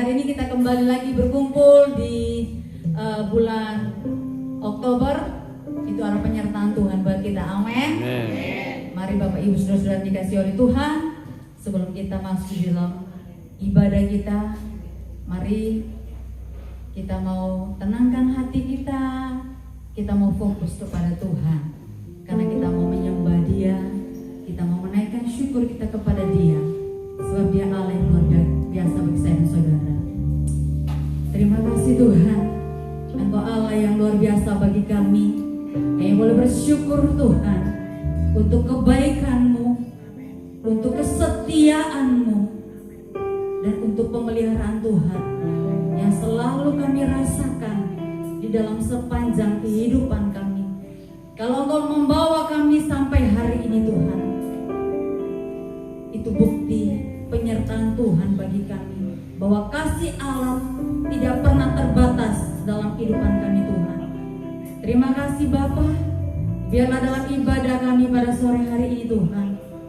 hari ini kita kembali lagi berkumpul di bulan Oktober. Itu arah penyertaan Tuhan buat kita, amin. Mari Bapak Ibu Saudara-saudara dikasih oleh Tuhan, sebelum kita masuk di dalam ibadah kita, mari kita mau tenangkan hati kita mau fokus kepada Tuhan, karena kita mau menyembah Dia, kita mau menaikkan syukur kita kepada Dia, sebab Dia Allah yang luar biasa bagi saya dan saudara. Terima kasih Tuhan, Engkau Allah yang luar biasa bagi kami, yang boleh bersyukur Tuhan untuk kebaikan-Mu, untuk kesetiaan-Mu, dan untuk pemeliharaan Tuhan yang selalu kami rasakan di dalam sepanjang kehidupan kami. Kalau Engkau membawa kami sampai hari ini Tuhan, itu bukti penyertaan Tuhan bagi kami, bahwa kasih Allah tidak pernah terbatas dalam kehidupan kami Tuhan. Terima kasih Bapa. Biarlah dalam ibadah kami pada sore hari ini Tuhan,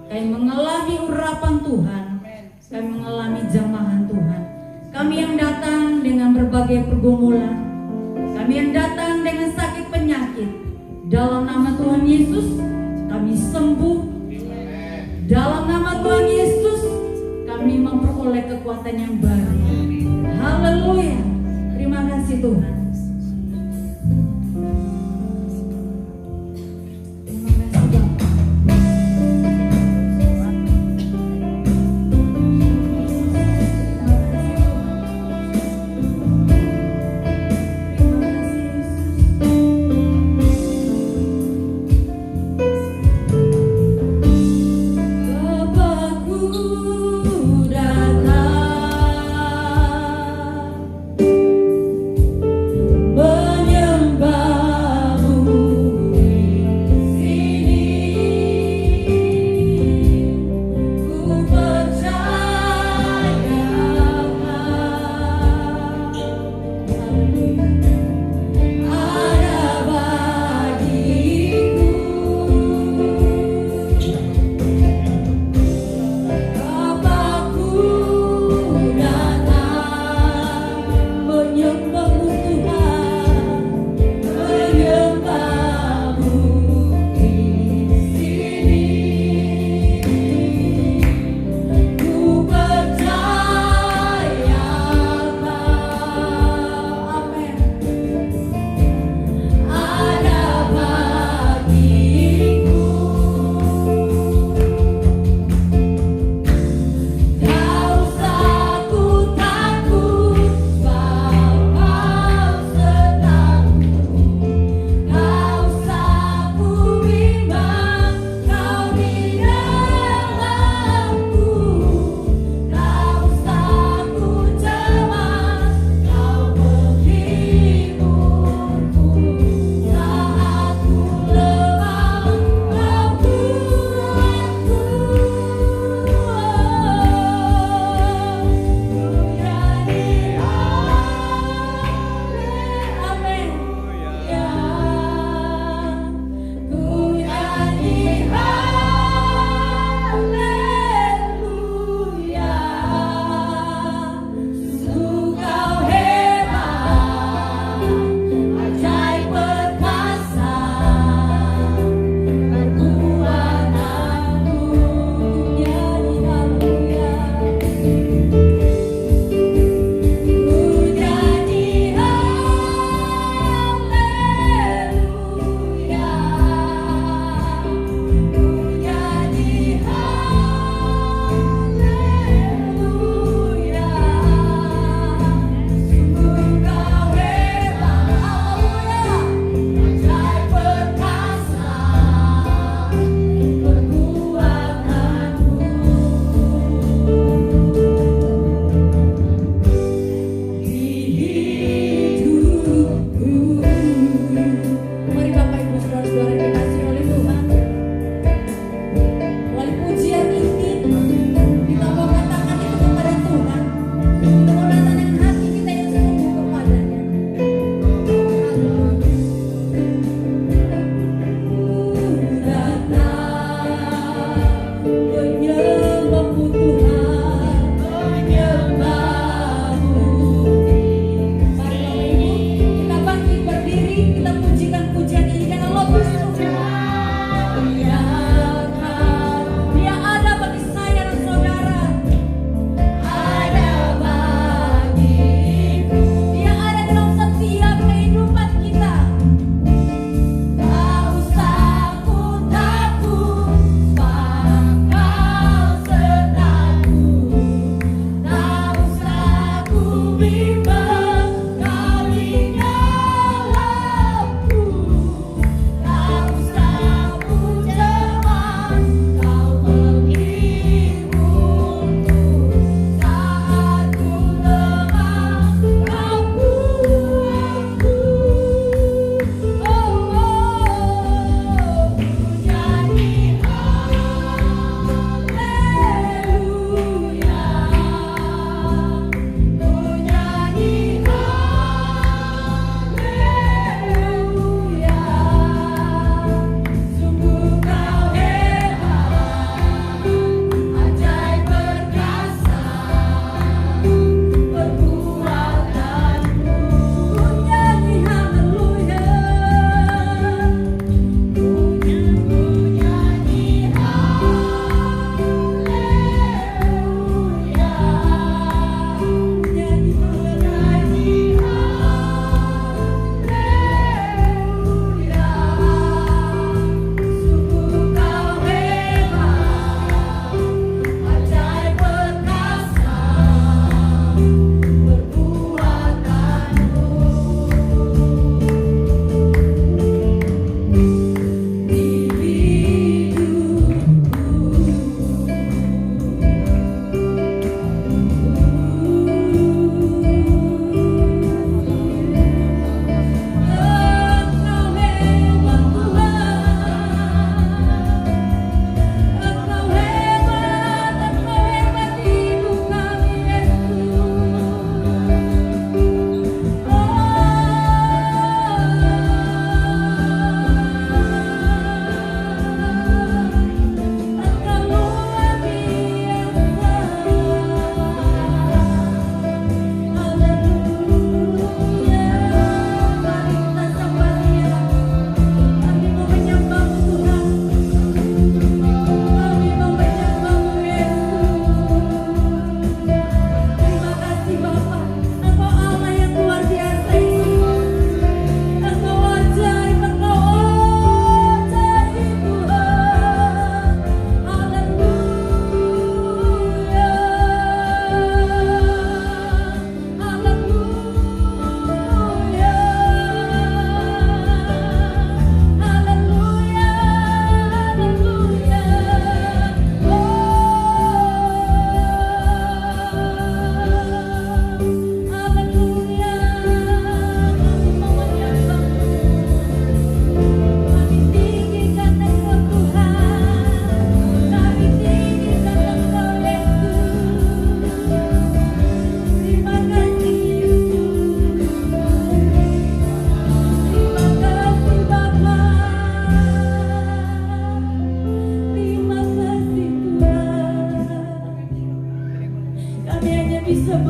kami mengalami urapan Tuhan, kami mengalami jamahan Tuhan. Kami yang datang dengan berbagai pergumulan, kami yang datang dengan sakit penyakit, dalam nama Tuhan Yesus kami sembuh. Dalam nama Tuhan Yesus kami memperoleh kekuatan yang baru. Haleluya. Terima kasih Tuhan.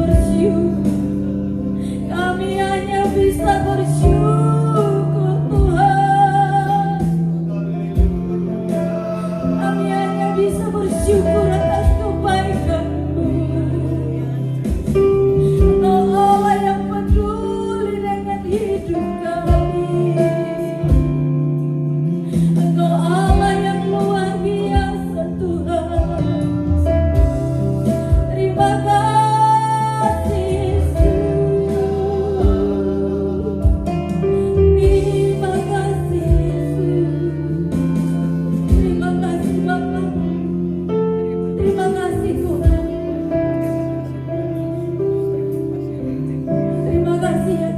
bersyukur. Kami hanya bisa bersyukur Tuhan. Kami hanya bisa bersyukur atas kebaikan-Mu. Engkau Allah yang peduli dengan hidup kami. Engkau Allah yang luar biasa Tuhan. Terima kasih Yesus. Terima kasih Yesus. Terima kasih Bapa. Terima kasih Tuhan. Terima kasih ya.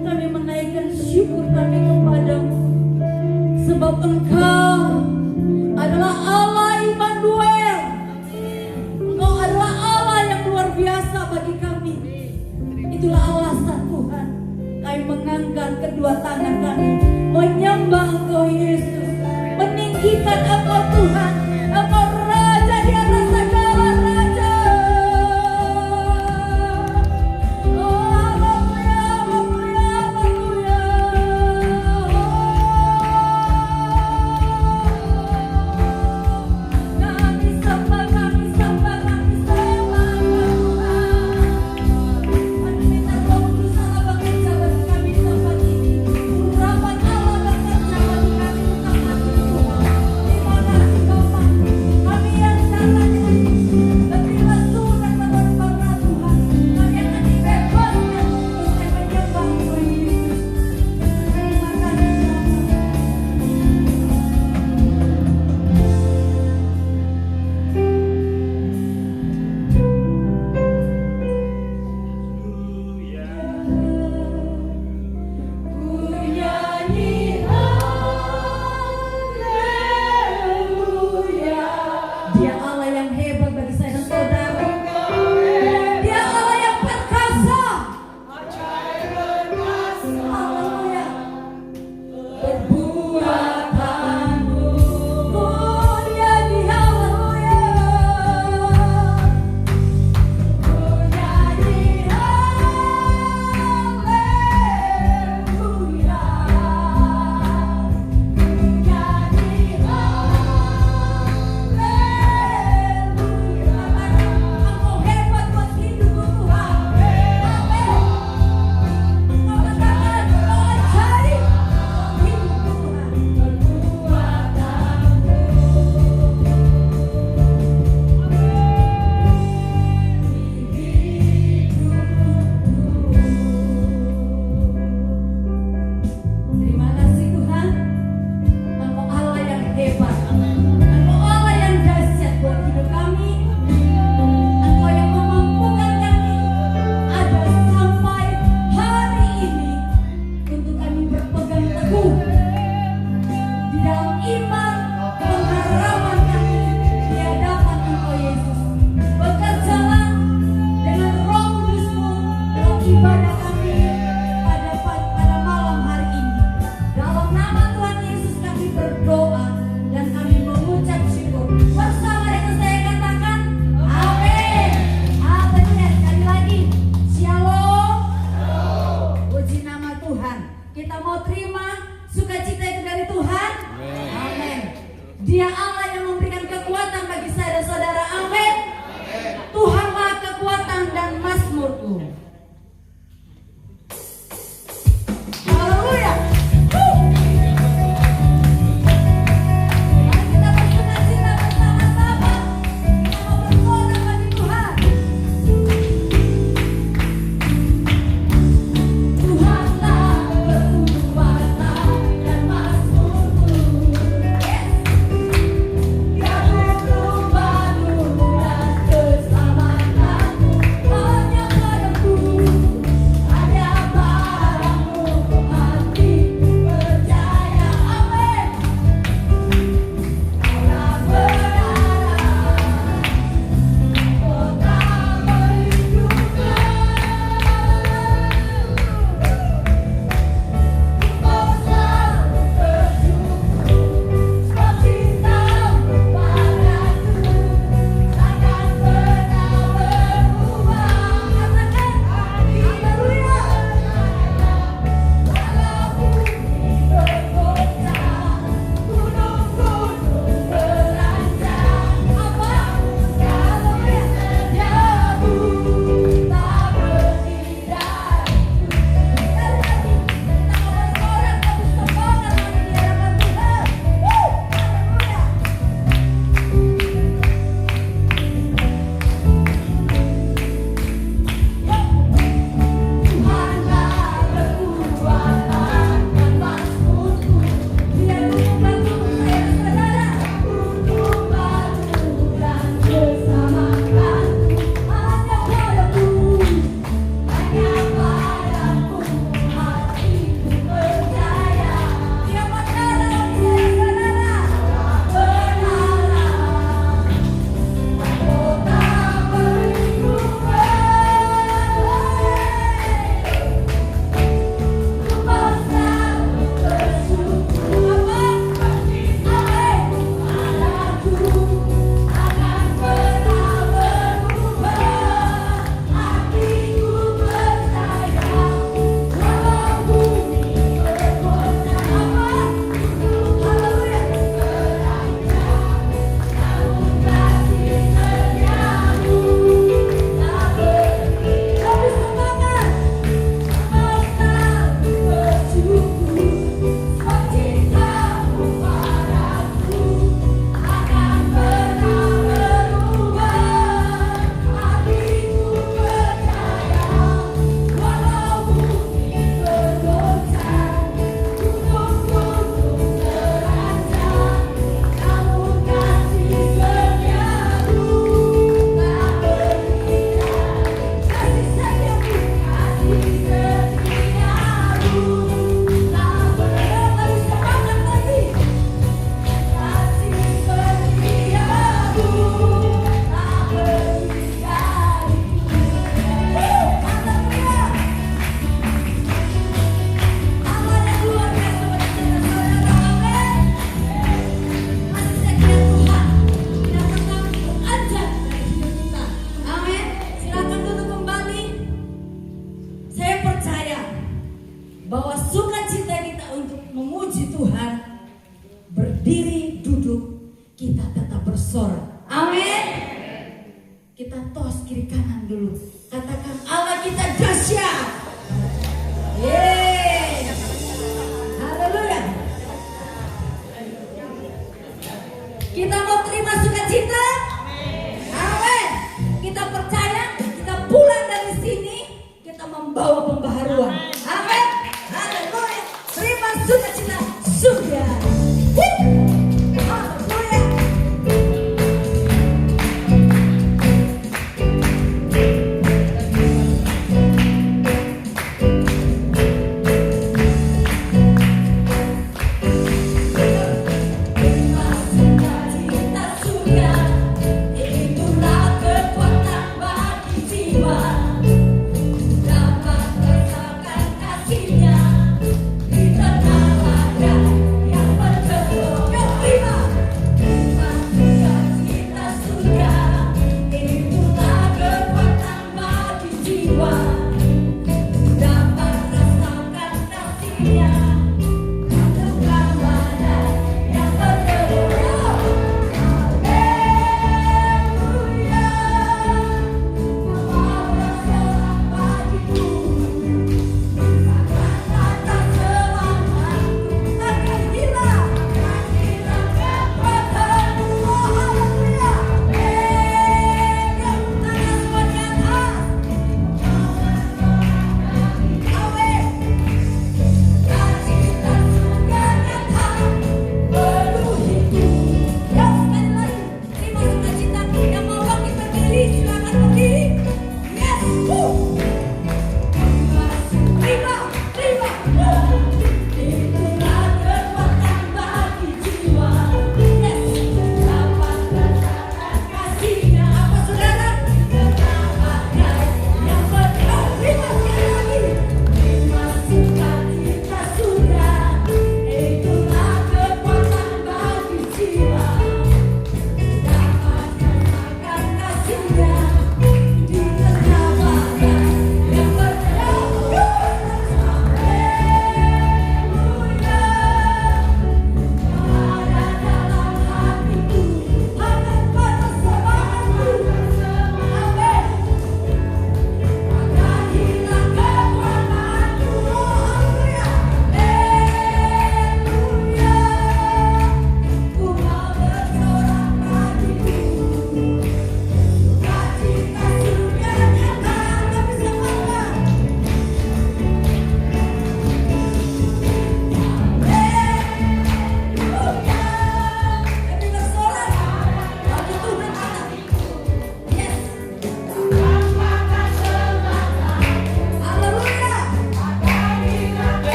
Kami menaikkan syukur kami kepadamu. Sebab Engkau adalah Allah Immanuel. Engkau adalah Allah yang luar biasa bagi kami. Itulah alasan Tuhan kami mengangkat kedua tangan kami, menyembah Engkau Yesus, meninggikan Engkau Tuhan. Engkau Raja di atas segala raja. Oh haleluya, haleluya, haleluya. Kami sembah, kami sembah, kami sembah Tuhan. Kami minta Roh Kudus Allah bekerja bagi kami tempat ini. Urapan Allah bekerja bagi kami tempat ini Tuhan. Terima kasih Bapa.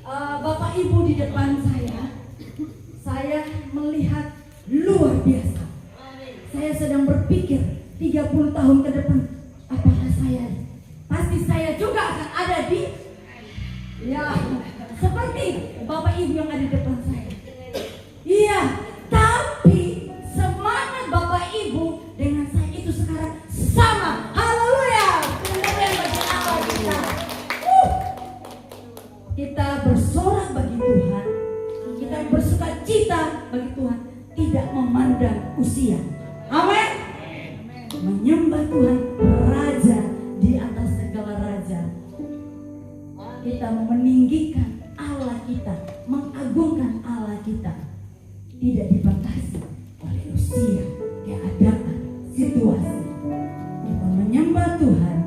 Bapak Ibu di depan saya melihat luar biasa. Saya sedang berpikir 30 tahun ke depan, apakah pasti saya juga akan ada di seperti Bapak Ibu yang ada di depan saya. Iya, tapi semangat Bapak Ibu dengan saya itu sekarang sama. Haleluya. Kita bersorak bagi Tuhan, kita bersukacita bagi Tuhan, tidak memandang usia. Amin. Menyembah Tuhan, Raja di atas segala raja. Kita meninggikan Allah kita, mengagungkan Allah kita, tidak dibatasi oleh usia, keadaan, situasi. Kita menyembah Tuhan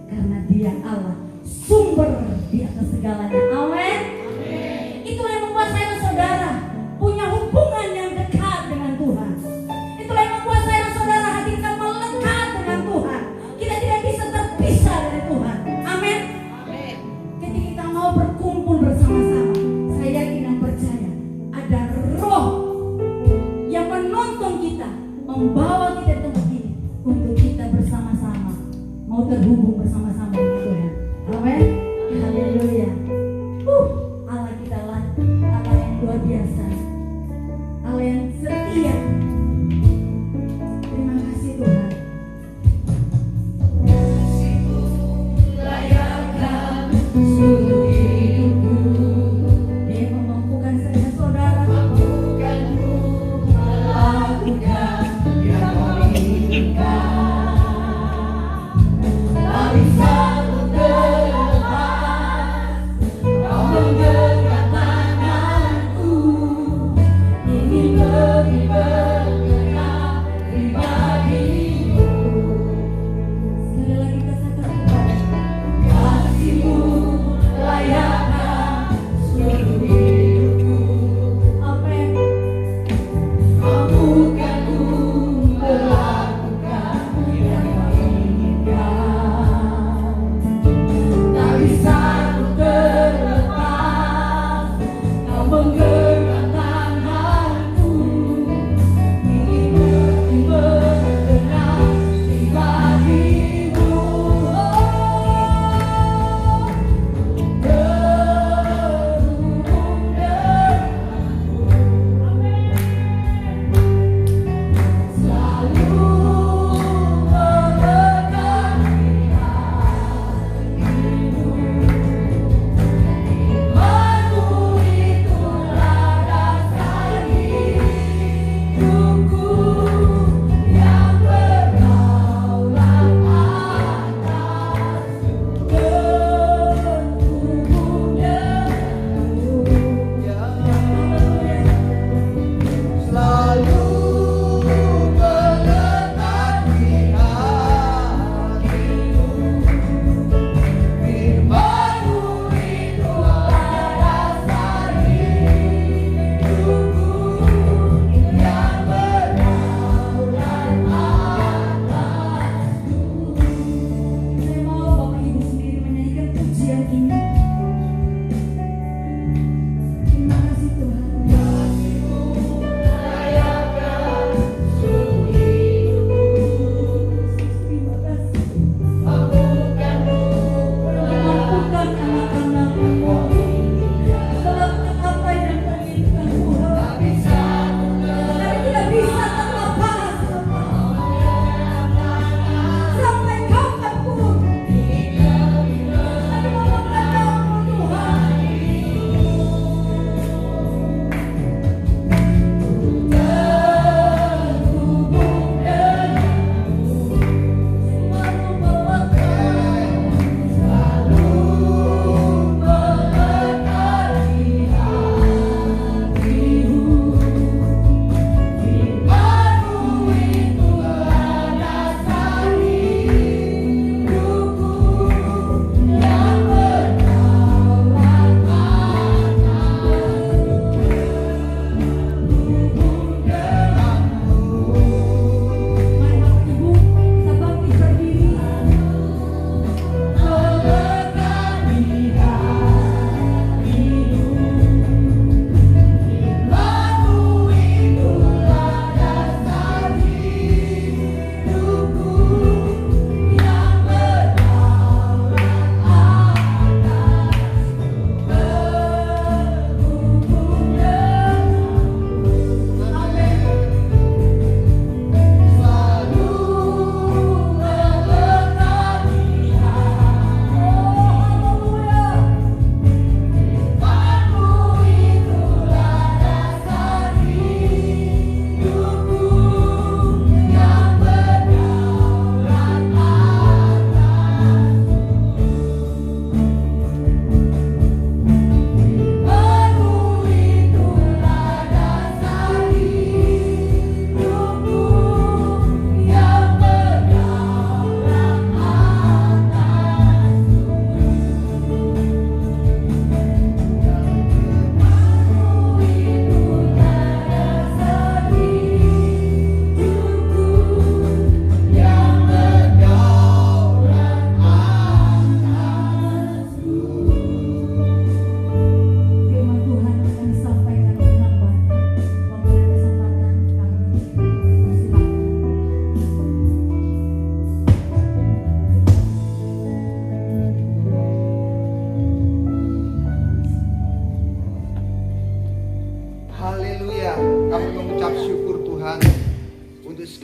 karena Dia Allah, sumber di atas segalanya. Amin. Itulah yang membuat saya dan saudara punya hubungan yang dekat dengan Tuhan. Itulah yang membuat saya dan saudara hati kita melekat dengan Tuhan. Kita tidak bisa terpisah dari Tuhan. Amin. Ketika kita mau berkumpul bersama-sama, saya yakin dan percaya ada roh yang menuntun kita, membawa kita ke tempat ini untuk kita bersama-sama mau terhubung bersama-sama dengan Tuhan. Amin. Haleluya.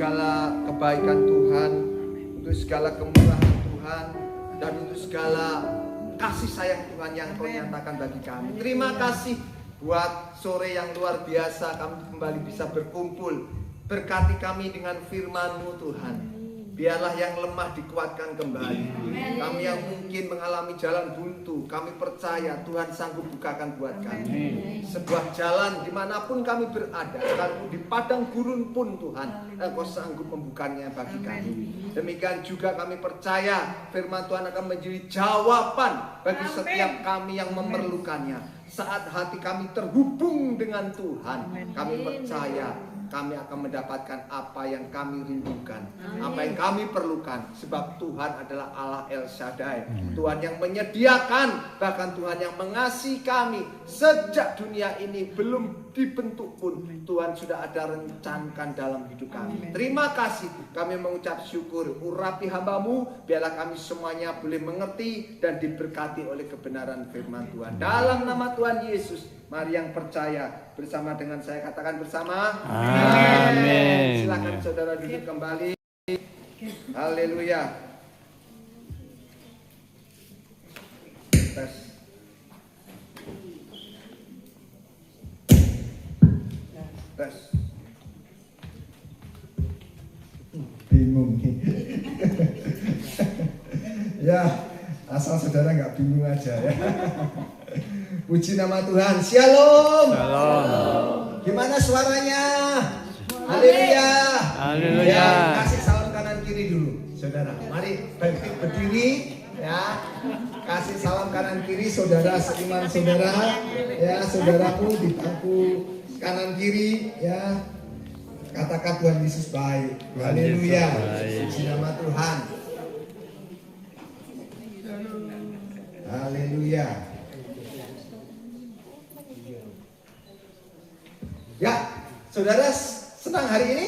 segala kebaikan Tuhan, untuk segala kemurahan Tuhan, dan untuk segala kasih sayang Tuhan yang Kau nyatakan bagi kami. Terima kasih buat sore yang luar biasa, kami kembali bisa berkumpul. Berkati kami dengan firman-Mu Tuhan. Biarlah yang lemah dikuatkan kembali. Kami yang mungkin mengalami jalan buntu, kami percaya Tuhan sanggup bukakan buat kami sebuah jalan dimanapun kami berada. Sekalipun di padang gurun pun Tuhan, Engkau sanggup membukanya bagi kami. Demikian juga kami percaya firman Tuhan akan menjadi jawaban bagi setiap kami yang memerlukannya. Saat hati kami terhubung dengan Tuhan, kami percaya kami akan mendapatkan apa yang kami rindukan, apa yang kami perlukan. Sebab Tuhan adalah Allah El Shaddai, Tuhan yang menyediakan, bahkan Tuhan yang mengasihi kami. Sejak dunia ini belum dibentuk pun, Tuhan sudah ada rencanakan dalam hidup kami. Terima kasih, kami mengucap syukur. Urapi hamba-Mu, biarlah kami semuanya boleh mengerti dan diberkati oleh kebenaran firman Tuhan. Dalam nama Tuhan Yesus, mari yang percaya bersama dengan saya katakan bersama. Amin. Silakan saudara duduk kembali. Haleluya. Tes. Tes. Bingung nih. Ya, asal saudara nggak bingung aja ya. Puji nama Tuhan. Shalom. Shalom. Gimana suaranya? Haleluya. Haleluya. Ya, kasih salam kanan kiri dulu, saudara. Mari berdiri ya. Kasih salam kanan kiri saudara seiman saudara. Ya, saudaraku di bangku kanan kiri ya. Katakan Tuhan Yesus baik. Haleluya. Puji nama Tuhan. Haleluya. Ya, saudara senang hari ini?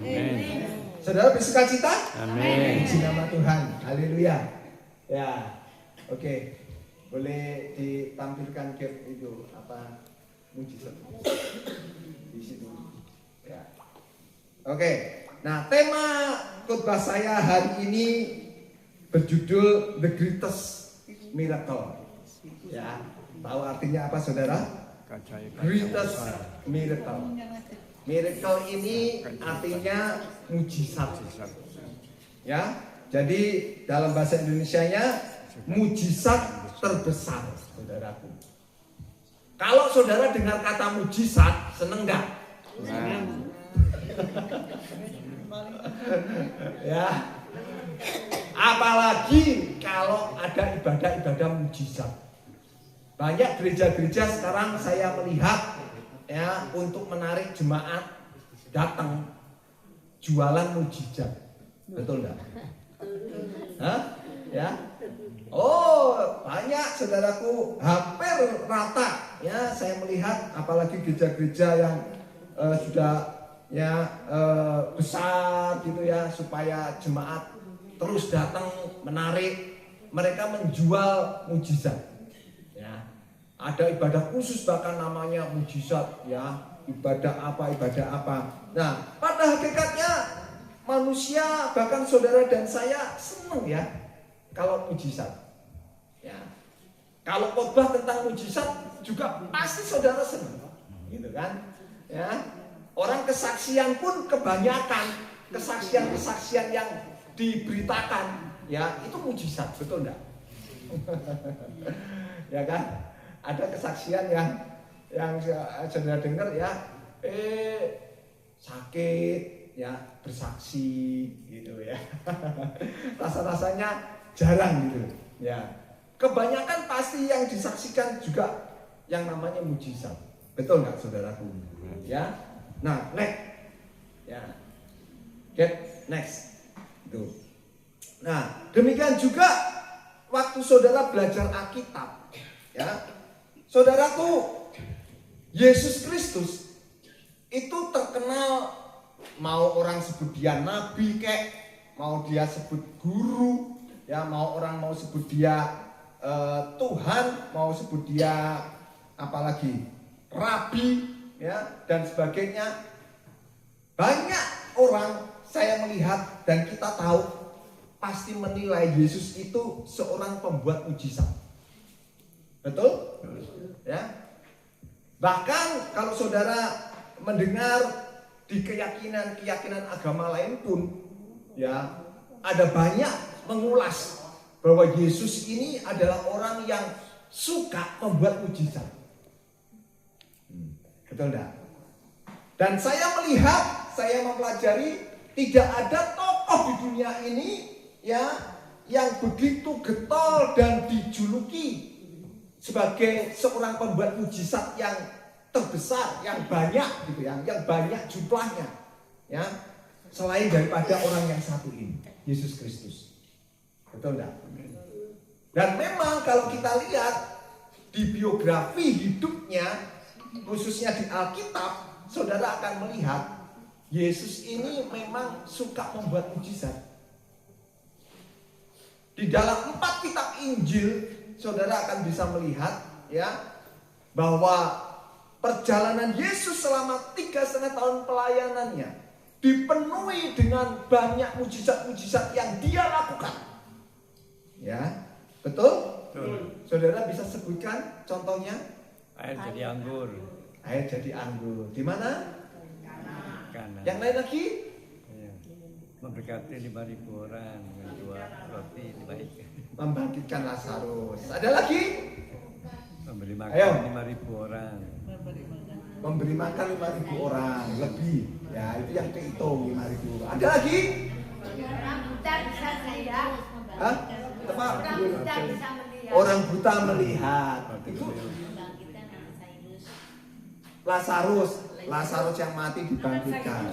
Amin. Saudara bersuka cita? Amin. Puji nama Tuhan. Haleluya. Ya, oke. Boleh ditampilkan gap itu apa mujizat di situ. Ya. Oke. Nah, tema khotbah saya hari ini berjudul The Greatest Miracle. Ya, tahu artinya apa, saudara? Greatest Miracle. Miracle ini artinya mujizat. Ya, jadi dalam bahasa Indonesianya mujizat terbesar, saudaraku. Kalau saudara dengar kata mujizat, seneng nggak? Ya. Apalagi kalau ada ibadah-ibadah mujizat. Banyak gereja-gereja sekarang saya melihat ya untuk menarik jemaat datang jualan mujizat. Betul enggak? Hah? Ya. Oh, banyak saudaraku, hampir rata ya saya melihat, apalagi gereja-gereja yang sudah ya besar gitu ya, supaya jemaat terus datang menarik, mereka menjual mujizat. Ya. Ada ibadah khusus bahkan namanya mujizat ya, ibadah apa. Nah, pada hakikatnya manusia bahkan saudara dan saya senang ya kalau mujizat. Ya. Kalau khotbah tentang mujizat juga pasti saudara senang. Gitu kan? Ya. Orang kesaksian pun kebanyakan kesaksian yang diberitakan ya itu mujizat, betul enggak? Ya kan? Ada kesaksian yang saudara dengar ya, sakit ya bersaksi gitu ya. Rasa-rasanya jarang gitu ya. Kebanyakan pasti yang disaksikan juga yang namanya mujizat, betul nggak saudaraku? Ya. Nah, next ya, get next itu. Nah, demikian juga waktu saudara belajar Alkitab ya, saudaraku, Yesus Kristus itu terkenal, mau orang sebut dia nabi kek, mau dia sebut guru ya, mau orang mau sebut dia Tuhan, mau sebut dia apalagi rabi ya dan sebagainya. Banyak orang saya melihat dan kita tahu pasti menilai Yesus itu seorang pembuat mujizat. Betul? Ya. Bahkan kalau saudara mendengar di keyakinan agama lain pun, ya, ada banyak mengulas bahwa Yesus ini adalah orang yang suka membuat mujizat. Betul enggak? Dan saya melihat, saya mempelajari, tidak ada tokoh di dunia ini, ya, yang begitu getol dan dijuluki sebagai seorang pembuat mujizat yang terbesar, yang banyak gitu ya, yang banyak jumlahnya, ya, selain daripada orang yang satu ini, Yesus Kristus. Betul enggak? Dan memang kalau kita lihat di biografi hidupnya, khususnya di Alkitab, saudara akan melihat Yesus ini memang suka membuat mujizat. Di dalam 4 kitab Injil, saudara akan bisa melihat, ya, bahwa perjalanan Yesus selama 3,5 tahun pelayanannya dipenuhi dengan banyak mujizat-mujizat yang dia lakukan. Ya, betul? Betul. Saudara bisa sebutkan contohnya? Air jadi anggur. Air jadi anggur. Di mana? Kana. Yang lain lagi? Iya. Memberkati 5.000 orang dengan 2 roti dibaikkan. Membangkitkan Lazarus. Ada lagi? Memberi makan Ayo. 5.000 orang. Memberi makan 5.000 orang lebih. Ya, itu yang kehitung 5.000. Ada lagi? Orang buta bisa melihat. Hah? Tepat. Orang buta bisa melihat. Orang buta melihat. Itu Lazarus yang mati dibangkitkan.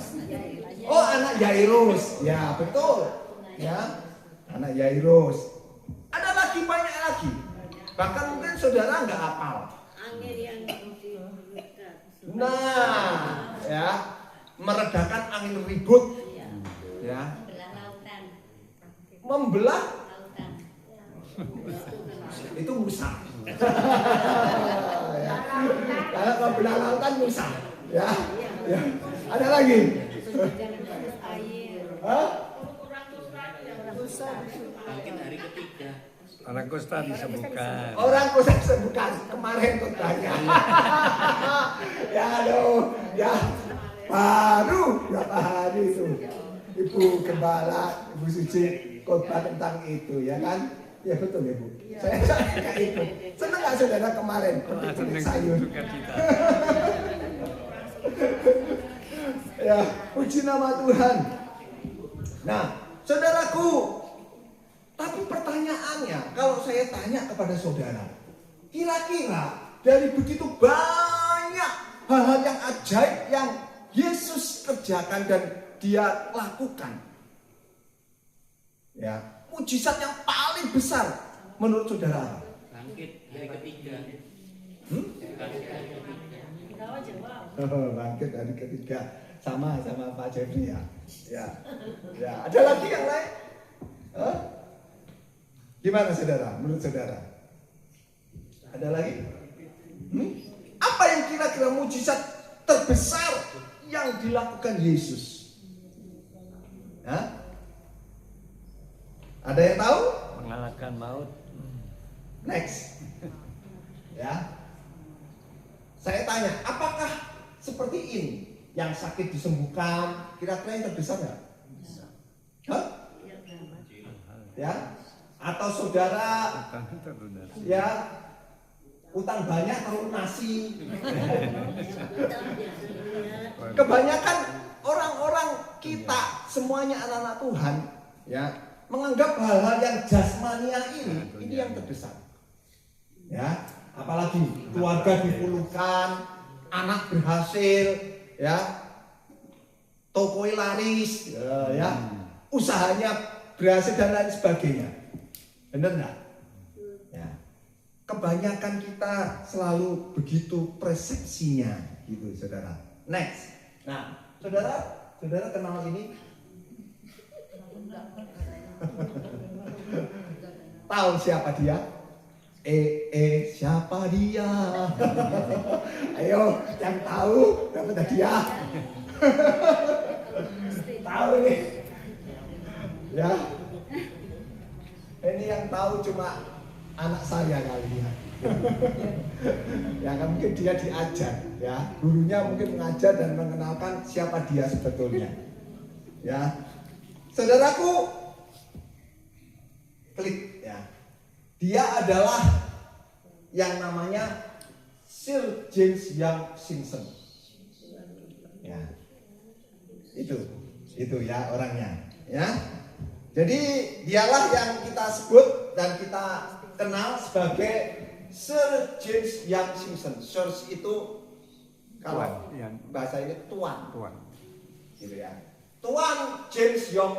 Oh, anak Yairus. Ya, betul. Ya, anak Yairus. Ada lagi, banyak lagi. Bahkan mungkin saudara nggak hafal. Angin yang Nah, ya, meredakan angin ribut. Ya, membelah itu Musa. Ya. Kalau membelah lautan Musa. Ya, ya. Ada lagi? Hah? Orang kusta disembuhkan. Orang kusta disembuhkan kemarin khotbahnya. Ya, aduh, ya. Baru berapa hari itu Ibu Gembala, Ibu Suci khotbah tentang itu, ya kan? Ya betul ya Bu. Saya nggak ikut. Senang nggak saudara kemarin petik sayur? Ya, puji nama Tuhan. Nah, saudaraku, tapi pertanyaannya, kalau saya tanya kepada saudara, kira-kira dari begitu banyak hal-hal yang ajaib yang Yesus kerjakan dan dia lakukan, ya, mujizat yang paling besar menurut saudara? Bangkit hari ketiga. Bangkit hari ketiga, sama Pak Jeffrey ya. Ya. Ada lagi yang lain? Hah? Gimana saudara? Menurut saudara? Ada lagi? Apa yang kira-kira mujizat terbesar yang dilakukan Yesus? Hah? Ada yang tahu? Mengalahkan maut. Next. Ya. Saya tanya, apakah seperti ini? Yang sakit disembuhkan, kira-kira yang terbesar nggak? Hah? Ya? Atau saudara, ya, utang banyak terlunasi. Kebanyakan orang-orang kita, semuanya anak-anak Tuhan, ya, menganggap hal-hal yang jasmania ini yang terbesar. Ya, apalagi keluarga dipulihkan, anak berhasil, ya, toko laris, ya, usahanya berhasil dan lain sebagainya. Benar nggak? Ya. Kebanyakan kita selalu begitu persepsinya, gitu, saudara. Next. Nah, saudara kenal ini? Tahu siapa dia? Siapa dia? Ayo, yang tahu dapat hadiah. Tahu nih. Ya. Ini yang tahu cuma anak saya kali ya. Ya kan mungkin dia diajar ya. Gurunya mungkin mengajar dan mengenalkan siapa dia sebetulnya. Ya. Saudaraku, klik ya. Dia adalah yang namanya Sir James Young Simpson. Ya. Itu ya orangnya, ya. Jadi dialah yang kita sebut dan kita kenal sebagai Sir James Young Simpson. Sir itu kalau bahasa ini tuan, gitu ya. Tuan James Young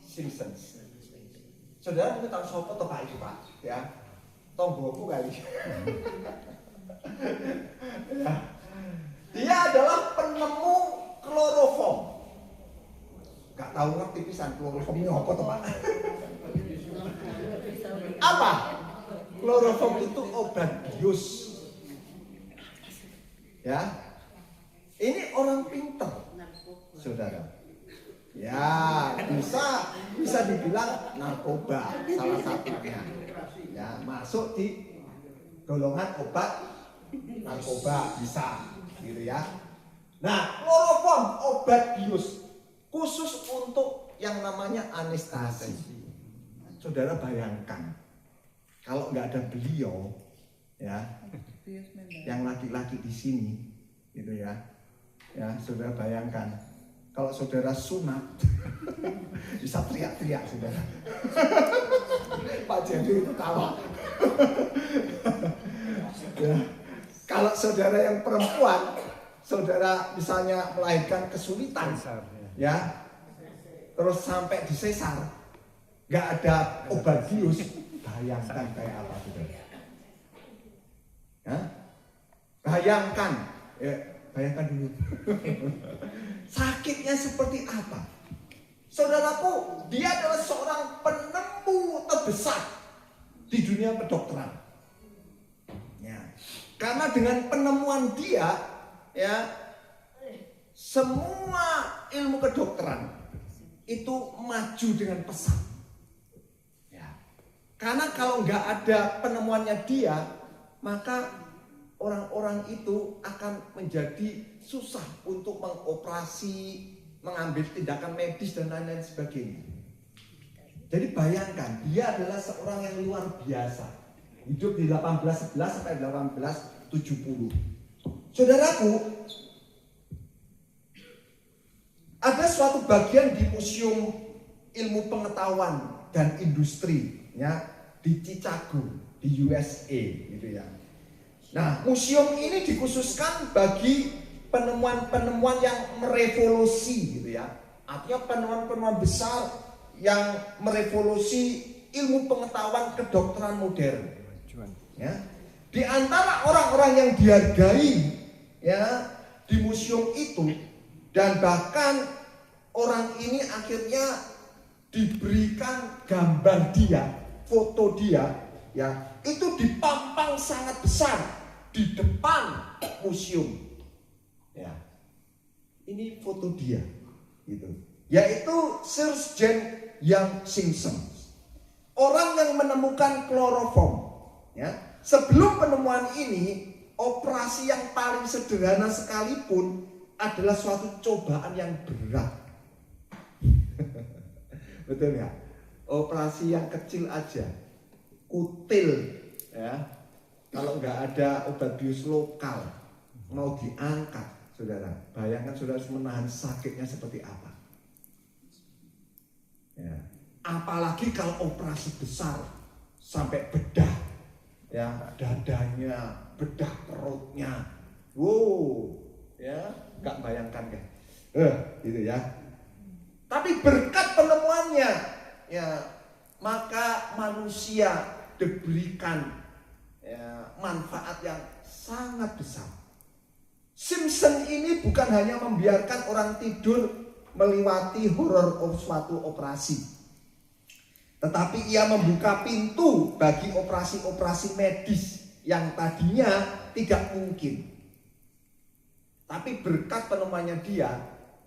Simpson. Saudara mungkin tahu siapa toh Pak itu Pak, ya. Tonggoku kali. Ya. Dia adalah penemu kloroform. Gak tahu ngerti pisan kloroform ini apa toh Pak? Apa? Kloroform itu obat bius. Ya. Ini orang pinter, saudara. Ya, bisa dibilang narkoba salah satunya. Ya, masuk di golongan obat narkoba bisa, gitu ya. Nah, kloroform obat bius khusus untuk yang namanya anestesi. Saudara bayangkan, kalau nggak ada beliau, ya, yang laki-laki di sini, gitu ya, saudara bayangkan, kalau saudara sunat, bisa teriak-teriak saudara. Pak Jendi itu tawa. Ya. Kalau saudara yang perempuan, saudara misalnya melahirkan kesulitan, ya, terus sampai disesar, nggak ada obat bius, bayangkan kayak apa saudara? Ya? Bayangkan, ya, bayangkan dulu. Sakitnya seperti apa? Saudaraku, dia adalah seorang penemu terbesar di dunia kedokteran. Ya. Karena dengan penemuan dia, ya, semua ilmu kedokteran itu maju dengan pesat. Ya. Karena kalau nggak ada penemuannya dia, maka orang-orang itu akan menjadi susah untuk mengoperasi, mengambil tindakan medis dan lain-lain sebagainya. Jadi bayangkan, dia adalah seorang yang luar biasa. Hidup di 1811 sampai 1870. Saudaraku, ada suatu bagian di Museum Ilmu Pengetahuan dan Industri, ya, di Chicago, di USA, gitu ya. Nah, museum ini dikhususkan bagi penemuan-penemuan yang merevolusi, gitu ya. Artinya penemuan-penemuan besar yang merevolusi ilmu pengetahuan kedokteran modern. Ya. Di antara orang-orang yang dihargai, ya, di museum itu, dan bahkan orang ini akhirnya diberikan gambar dia, foto dia, ya, itu dipampang sangat besar di depan museum. Ya. Ini foto dia, gitu. Yaitu Sir James Young Simpson. Orang yang menemukan kloroform, ya. Sebelum penemuan ini, operasi yang paling sederhana sekalipun adalah suatu cobaan yang berat. Betul ya? Operasi yang kecil aja, kutil, ya. Kalau nggak ada obat bius lokal, mau diangkat, saudara, bayangkan saudara harus menahan sakitnya seperti apa. Ya. Apalagi kalau operasi besar sampai bedah, ya, dadanya, bedah perutnya, wow, ya, nggak bayangkan kan? Gitu ya. Tapi berkat penemuannya, ya, maka manusia diberikan, ya, manfaat yang sangat besar. Simpson ini bukan hanya membiarkan orang tidur melewati horor suatu operasi, tetapi ia membuka pintu bagi operasi-operasi medis yang tadinya tidak mungkin. Tapi berkat penemuannya dia,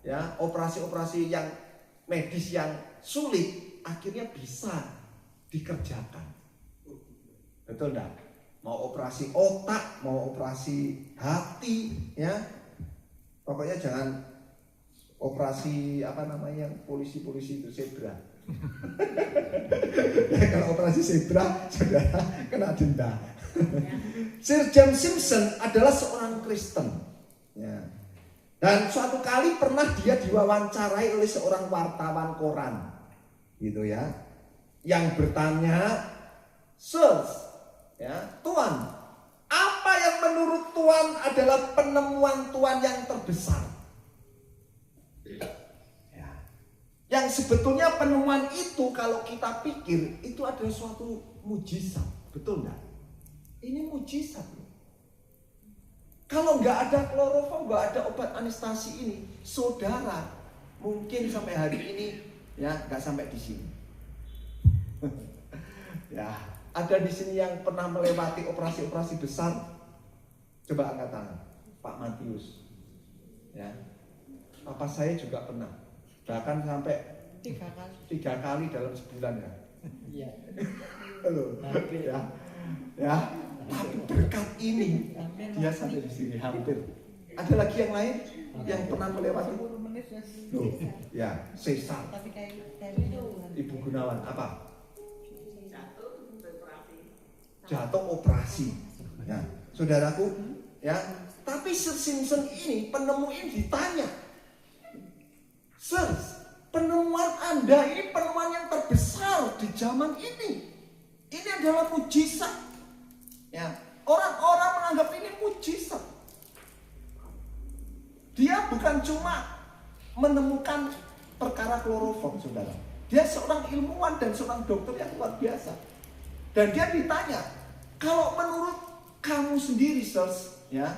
ya, operasi-operasi yang medis yang sulit akhirnya bisa dikerjakan. Betul enggak? Mau operasi otak, mau operasi hati, ya. Pokoknya jangan operasi polisi-polisi itu zebra. Kalau operasi zebra, saudara kena denda. Sir James Simpson adalah seorang Kristen, ya. Dan suatu kali pernah dia diwawancarai oleh seorang wartawan koran, gitu ya, yang bertanya, "Sirs, ya, Tuan, apa yang menurut Tuan adalah penemuan Tuan yang terbesar?" Ya. Yang sebetulnya penemuan itu kalau kita pikir itu adalah suatu mujizat, betul enggak? Ini mujizat loh. Kalau nggak ada kloroform, nggak ada obat anestesi ini, saudara mungkin sampai hari ini ya nggak sampai di sini. Ya, ada di sini yang pernah melewati operasi-operasi besar. Coba angkat tangan, Pak Matius. Ya, papa saya juga pernah, bahkan sampai 3 kali dalam sebulan ya. Iya. Halo, ya. Tapi berkat ini dia sampai di sini hampir. Ada lagi yang lain yang pernah melewati? Loh, ya, sesar. Ibu Gunawan apa? Jatuh operasi. Ya, saudaraku, ya. Tapi Sir Simpson ini penemu ini ditanya, "Sir, penemuan Anda ini penemuan yang terbesar di zaman ini. Ini adalah mujizat." Ya, orang-orang menganggap ini mujizat. Dia bukan cuma menemukan perkara kloroform, saudara. Dia seorang ilmuwan dan seorang dokter yang luar biasa. Dan dia ditanya, "Kalau menurut kamu sendiri, Sirs," ya,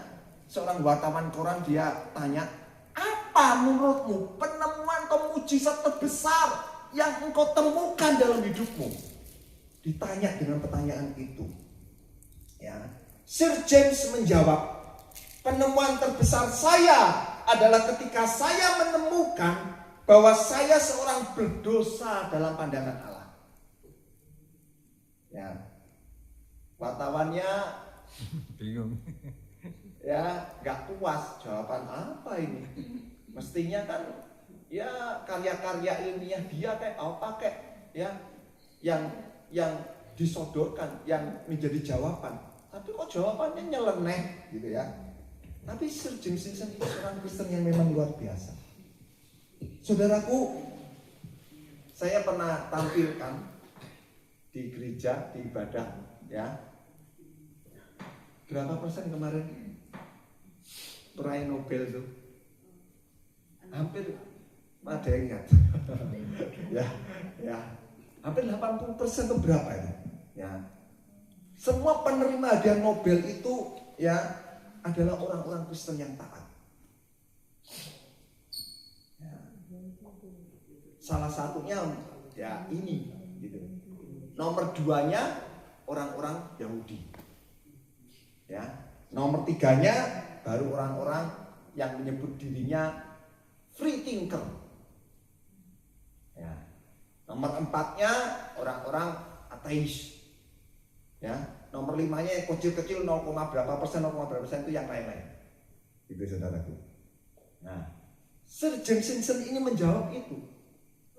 seorang wartawan koran dia tanya, "Apa menurutmu penemuan atau mujizat terbesar yang engkau temukan dalam hidupmu?" Ditanya dengan pertanyaan itu. Ya, Sir James menjawab, "Penemuan terbesar saya adalah ketika saya menemukan bahwa saya seorang berdosa dalam pandangan Allah." Ya, wartawannya Bingung. ya nggak puas, jawaban apa ini? Mestinya kan ya karya-karya ilmiah dia kayak apa kayak ya yang disodorkan, yang menjadi jawaban. Tapi kok jawabannya nyeleneh gitu ya. Tapi Sir James Simpson itu seorang Kristen yang memang luar biasa. Saudaraku, saya pernah tampilkan di gereja, di ibadah ya. Berapa persen kemarin peraih Nobel itu? Hampir ada yang ingat. ya. Hampir 80% itu berapa itu? Ya. Semua penerima hadiah Nobel itu ya adalah orang-orang Kristen yang taat. Ya. Salah satunya ya ini gitu. Nomor 2-nya orang-orang Yahudi. Ya. Nomor 3-nya baru orang-orang yang menyebut dirinya free thinker. Ya. Nomor 4-nya orang-orang ateis. Ya, nomor 5-nya yang kecil-kecil 0, berapa persen itu yang lain-lain. Itu saudaraku. Nah, Sir James Simpson ini menjawab itu.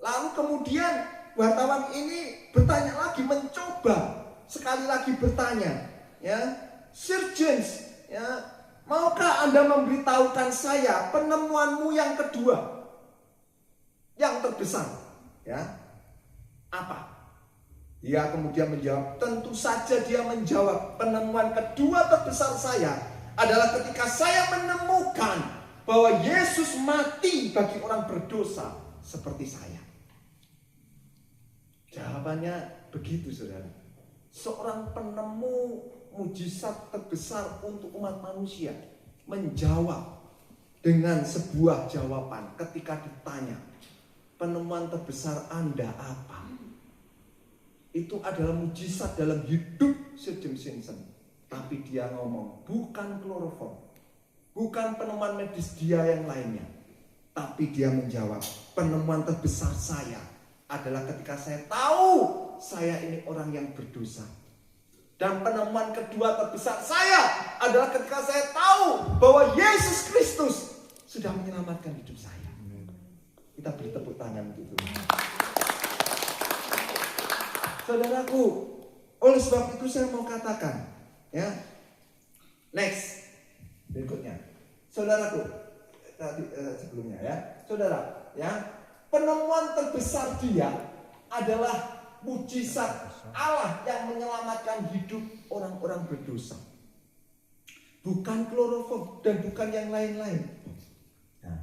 Lalu kemudian wartawan ini bertanya lagi, mencoba sekali lagi bertanya, ya, "Sir James, ya, maukah Anda memberitahukan saya penemuanmu yang kedua, yang terbesar?" Ya, apa? Dia kemudian menjawab, tentu saja dia menjawab, "Penemuan kedua terbesar saya adalah ketika saya menemukan bahwa Yesus mati bagi orang berdosa seperti saya." Jawabannya begitu, saudara. Seorang penemu mujizat terbesar untuk umat manusia menjawab dengan sebuah jawaban ketika ditanya, "Penemuan terbesar Anda apa?" Itu adalah mujizat dalam hidup Sir James Simpson. Tapi dia ngomong, bukan kloroform, bukan penemuan medis dia yang lainnya. Tapi dia menjawab, penemuan terbesar saya adalah ketika saya tahu saya ini orang yang berdosa. Dan penemuan kedua terbesar saya adalah ketika saya tahu bahwa Yesus Kristus sudah menyelamatkan hidup saya. Kita beri tepuk tangan gitu. Saudaraku, oleh sebab itu saya mau katakan, ya. Next, berikutnya. Saudaraku, tadi sebelumnya ya. Saudara, ya. Penemuan terbesar dia adalah mujizat Allah yang menyelamatkan hidup orang-orang berdosa. Bukan kloroform dan bukan yang lain-lain. Nah,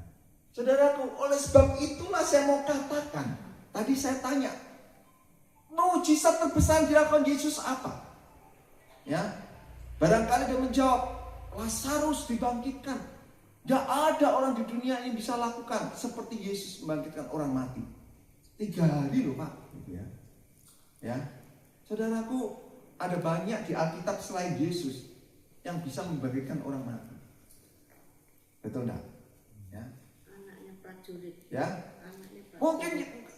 saudaraku, oleh sebab itulah saya mau katakan. Tadi saya tanya, mujizat terbesar yang dilakukan Yesus apa? Ya, barangkali dia menjawab, Lazarus dibangkitkan. Tidak ada orang di dunia yang bisa lakukan seperti Yesus membangkitkan orang mati. 3 hari loh Pak, gitu ya. Ya, saudaraku, ada banyak di Alkitab selain Yesus yang bisa membangkitkan orang mati. Betul enggak? Ya. Anaknya prajurit. Ya. Anaknya prajurit. Mungkin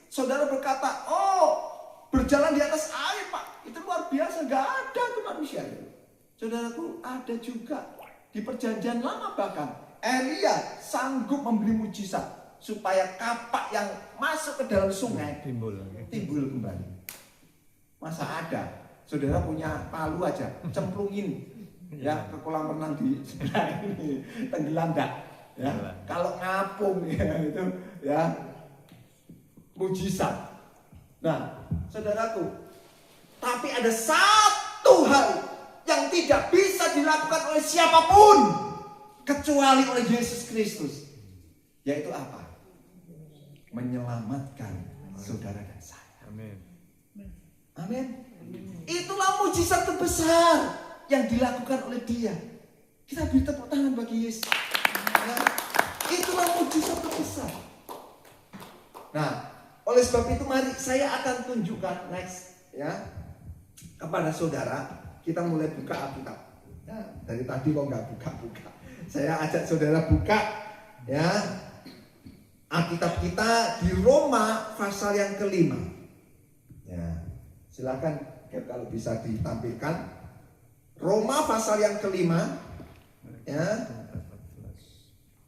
saudara berkata, oh, berjalan di atas air Pak, itu luar biasa, nggak ada tuh manusia itu. Saudaraku, ada juga di perjanjian lama bahkan Elia sanggup memberi mujizat supaya kapak yang masuk ke dalam sungai timbul kembali. Masa ada? Saudara punya palu aja, cemplungin ya ke kolam renang di sebelah ini, tenggelam enggak? Ya, kalau ngapung ya itu ya mujizat. Nah, saudaraku, tapi ada satu hal yang tidak bisa dilakukan oleh siapapun kecuali oleh Yesus Kristus, yaitu apa? Menyelamatkan saudara dan saya. Amin. Amin. Itulah mujizat terbesar yang dilakukan oleh Dia. Kita beri tepuk tangan bagi Yesus. Ya, itulah mujizat terbesar. Nah, oleh sebab itu mari saya akan tunjukkan next ya kepada saudara. Kita mulai buka Alkitab. Ya, dari tadi kok nggak buka-buka. Saya ajak saudara buka ya Alkitab kita di Roma pasal yang ke-5. Ya, silakan kalau bisa ditampilkan Roma pasal yang ke-5 ya.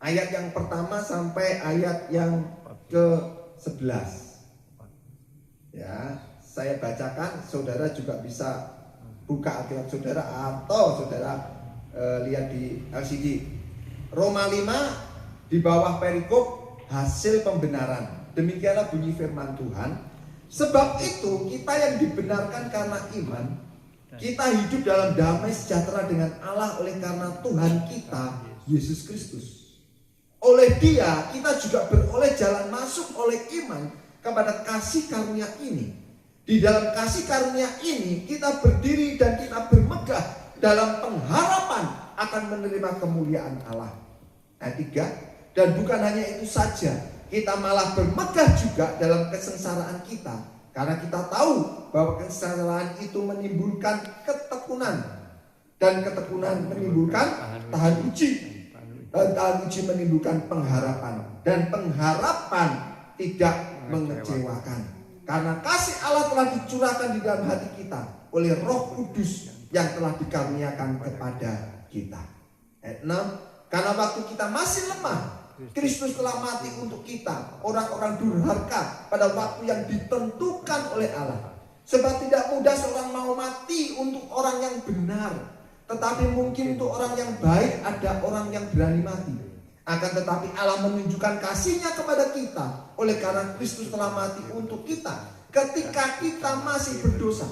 Ayat yang pertama sampai ayat yang ke-11. Ya, saya bacakan, saudara juga bisa buka Alkitab saudara atau saudara lihat di LCD. Roma 5 di bawah perikop hasil pembenaran. Demikianlah bunyi firman Tuhan. Sebab itu kita yang dibenarkan karena iman, kita hidup dalam damai sejahtera dengan Allah oleh karena Tuhan kita Yesus Kristus. Oleh Dia kita juga beroleh jalan masuk oleh iman kepada kasih karunia ini. Di dalam kasih karunia ini kita berdiri dan kita bermegah dalam pengharapan akan menerima kemuliaan Allah. Ayat 3, dan bukan hanya itu saja, kita malah bermegah juga dalam kesengsaraan kita, karena kita tahu bahwa kesengsaraan itu menimbulkan ketekunan, dan ketekunan menimbulkan tahan uji, dan tahan uji menimbulkan pengharapan, dan pengharapan tidak mengecewakan, karena kasih Allah telah dicurahkan di dalam hati kita oleh Roh Kudus yang telah dikaruniakan kepada kita. Ayat 6, karena waktu kita masih lemah, Kristus telah mati untuk kita, orang-orang durhaka, pada waktu yang ditentukan oleh Allah. Sebab tidak mudah seorang mau mati untuk orang yang benar, tetapi mungkin untuk orang yang baik ada orang yang berani mati. Akan tetapi Allah menunjukkan kasih-Nya kepada kita oleh karena Kristus telah mati untuk kita ketika kita masih berdosa.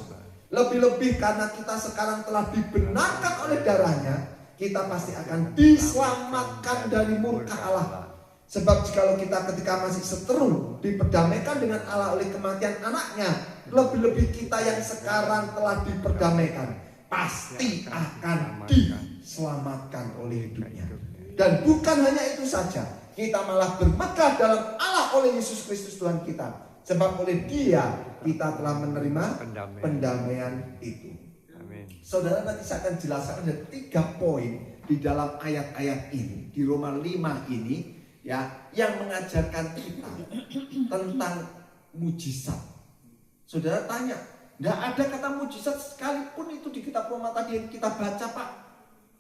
Lebih-lebih karena kita sekarang telah dibenarkan oleh darah-Nya, kita pasti akan diselamatkan dari murka Allah. Sebab jikalau kita ketika masih seteru diperdamaikan dengan Allah oleh kematian anaknya, lebih-lebih kita yang sekarang telah diperdamaikan pasti akan diselamatkan oleh hidupnya. Dan bukan hanya itu saja, kita malah bermegah dalam Allah oleh Yesus Kristus Tuhan kita. Sebab oleh Dia kita telah menerima pendamaian itu. Amin. Saudara, nanti saya akan jelaskan ada 3 poin di dalam ayat-ayat ini, di Roma 5 ini ya, yang mengajarkan kita tentang mujizat. Saudara tanya, tidak ada kata mujizat sekalipun itu di kitab Roma tadi yang kita baca, Pak.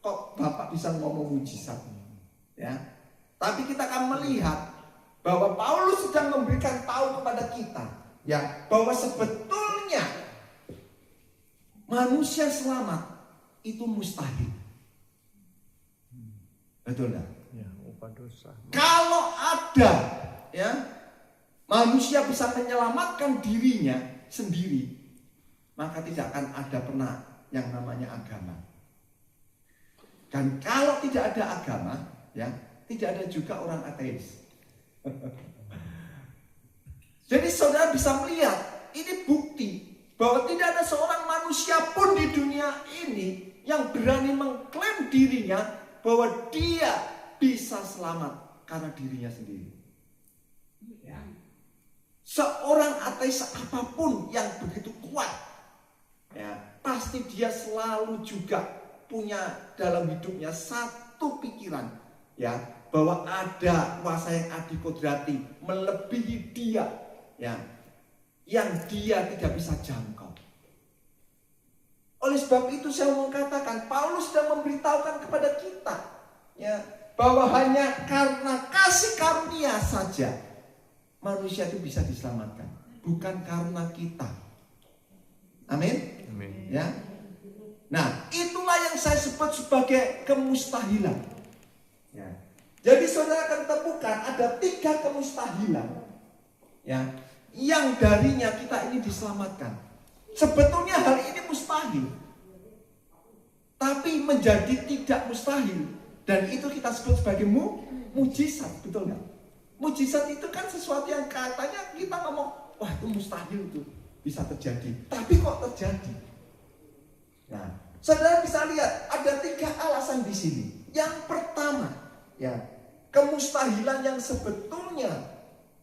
Kok Bapak bisa ngomong mujizat? Ya. Tapi kita akan melihat bahwa Paulus sedang memberikan tahu kepada kita, ya, bahwa sebetulnya manusia selamat itu mustahil. Betul enggak? Ya, upah dosa. Kalau ada, ya, manusia bisa menyelamatkan dirinya sendiri, maka tidak akan ada pernah yang namanya agama. Dan kalau tidak ada agama, ya, tidak ada juga orang ateis. Jadi saudara bisa melihat, ini bukti bahwa tidak ada seorang manusia pun di dunia ini yang berani mengklaim dirinya bahwa dia bisa selamat karena dirinya sendiri. Ya. Seorang ateis apapun yang begitu kuat, ya, pasti dia selalu juga punya dalam hidupnya satu pikiran, ya, bahwa ada kuasa yang adikodrati melebihi dia, ya, yang dia tidak bisa jangkau. Oleh sebab itu saya mau katakan, Paulus sudah memberitahukan kepada kita, ya, bahwa hanya karena kasih karunia saja manusia itu bisa diselamatkan, bukan karena kita. Amin. Amin. Ya. Nah, itulah yang saya sebut sebagai kemustahilan. Ya. Jadi saudara akan temukan ada 3 kemustahilan, ya, yang darinya kita ini diselamatkan. Sebetulnya hal ini mustahil, tapi menjadi tidak mustahil, dan itu kita sebut sebagai mujizat, betul nggak? Mujizat itu kan sesuatu yang katanya kita ngomong, wah itu mustahil itu bisa terjadi, tapi kok terjadi? Nah, saudara bisa lihat ada 3 alasan di sini. Yang pertama, ya, kemustahilan yang sebetulnya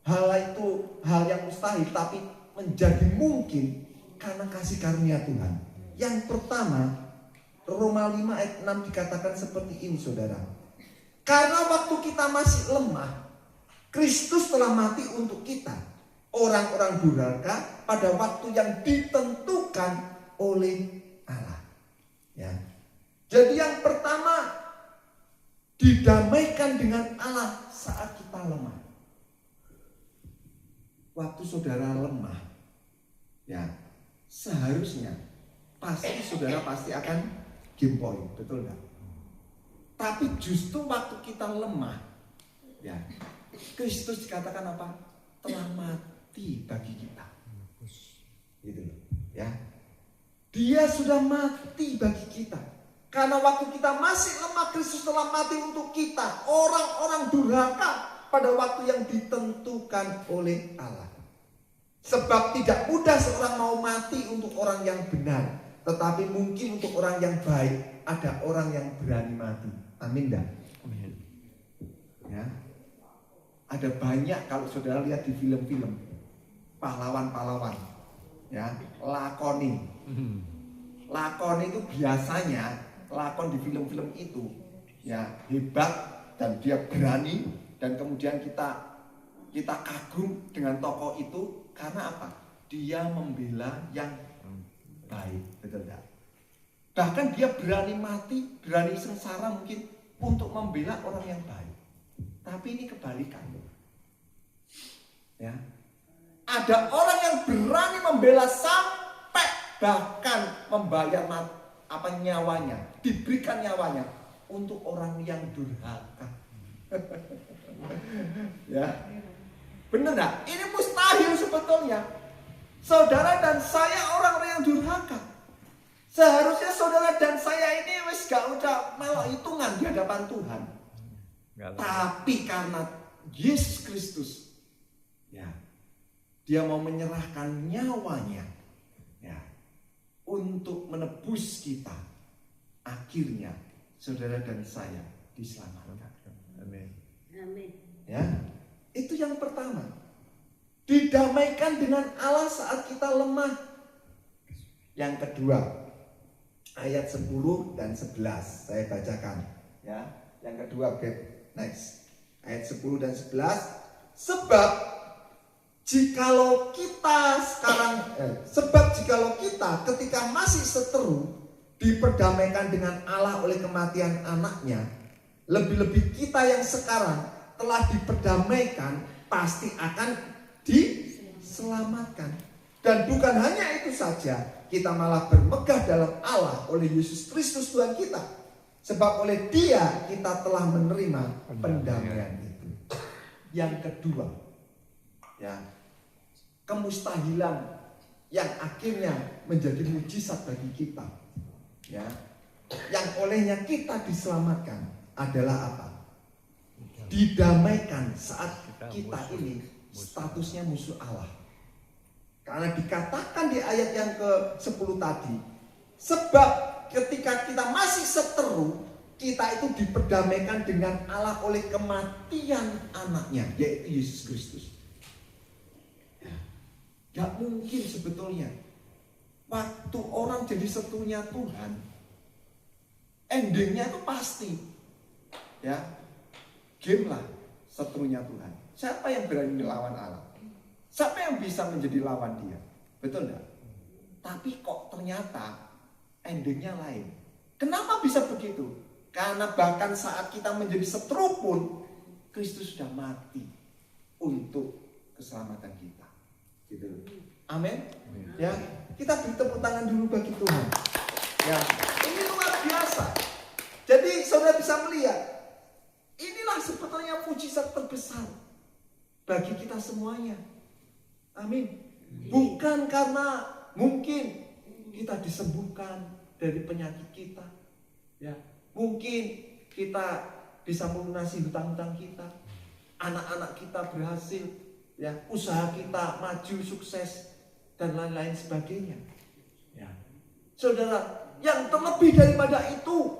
hal itu hal yang mustahil tapi menjadi mungkin karena kasih karunia Tuhan. Yang pertama, Roma 5 ayat 6 dikatakan seperti ini, saudara. Karena waktu kita masih lemah, Kristus telah mati untuk kita, orang-orang durhaka, pada waktu yang ditentukan oleh Allah. Ya. Jadi yang pertama, didamaikan dengan Allah saat kita lemah. Waktu saudara lemah, ya, seharusnya pasti saudara pasti akan game point, betul nggak? Tapi justru waktu kita lemah, ya, Kristus dikatakan apa? Telah mati bagi kita. Gitu loh, ya. Dia sudah mati bagi kita. Karena waktu kita masih lemah, Kristus telah mati untuk kita, orang-orang durhaka, pada waktu yang ditentukan oleh Allah. Sebab tidak mudah seorang mau mati untuk orang yang benar, tetapi mungkin untuk orang yang baik ada orang yang berani mati. Amin dah. Amin. Ya. Ada banyak kalau saudara lihat di film-film pahlawan-pahlawan, ya, lakoni. Lakon itu biasanya lakon di film-film itu, ya, hebat dan dia berani, dan kemudian kita kagum dengan tokoh itu karena apa? Dia membela yang baik, betul tidak? Bahkan dia berani mati, berani sengsara mungkin untuk membela orang yang baik. Tapi ini kebalikan, ya. Ada orang yang berani membela sampai bahkan membayar nyawanya, diberikan nyawanya untuk orang yang durhaka. Ya, benar nggak? Ini mustahil sebetulnya. Saudara dan saya orang-orang yang durhaka. Seharusnya saudara dan saya ini wis gak udah melok hitungan di hadapan Tuhan. Tapi karena Yesus Kristus, ya, dia mau menyerahkan nyawanya, ya, untuk menebus kita. Akhirnya saudara dan saya diselamatkan. Amin. Amin. Ya, itu yang pertama. Didamaikan dengan Allah saat kita lemah. Yang kedua, ayat 10 dan 11 saya bacakan, ya. Yang kedua, next. Ayat 10 dan 11. Sebab jikalau kita ketika masih seteru diperdamaikan dengan Allah oleh kematian anaknya, lebih-lebih kita yang sekarang telah diperdamaikan pasti akan diselamatkan. Dan bukan hanya itu saja, kita malah bermegah dalam Allah oleh Yesus Kristus Tuhan kita. Sebab oleh Dia kita telah menerima pendamaian itu. Yang kedua, ya, kemustahilan yang akhirnya menjadi mujizat bagi kita, ya, yang olehnya kita diselamatkan adalah apa? Didamaikan saat kita ini statusnya musuh Allah. Karena dikatakan di ayat yang ke-10 tadi, sebab ketika kita masih seteru, kita itu diperdamaikan dengan Allah oleh kematian anaknya, yaitu Yesus Kristus. Gak mungkin sebetulnya waktu orang jadi setunya Tuhan, endingnya itu pasti, ya, game lah setunya Tuhan. Siapa yang berani melawan Allah? Siapa yang bisa menjadi lawan Dia? Betul enggak? Tapi kok ternyata endingnya lain. Kenapa bisa begitu? Karena bahkan saat kita menjadi seteru pun, Kristus sudah mati untuk keselamatan kita. Gitu. Amin. Ya, kita beri tepuk tangan dulu bagi Tuhan. Ya, ini luar biasa. Jadi saudara bisa melihat, inilah sebetulnya mujizat terbesar bagi kita semuanya. Amin. Bukan karena mungkin kita disembuhkan dari penyakit kita, ya, mungkin kita bisa melunasi hutang-hutang kita, anak-anak kita berhasil, ya, usaha kita maju sukses dan lain-lain sebagainya. Ya. Saudara, yang terlebih daripada itu,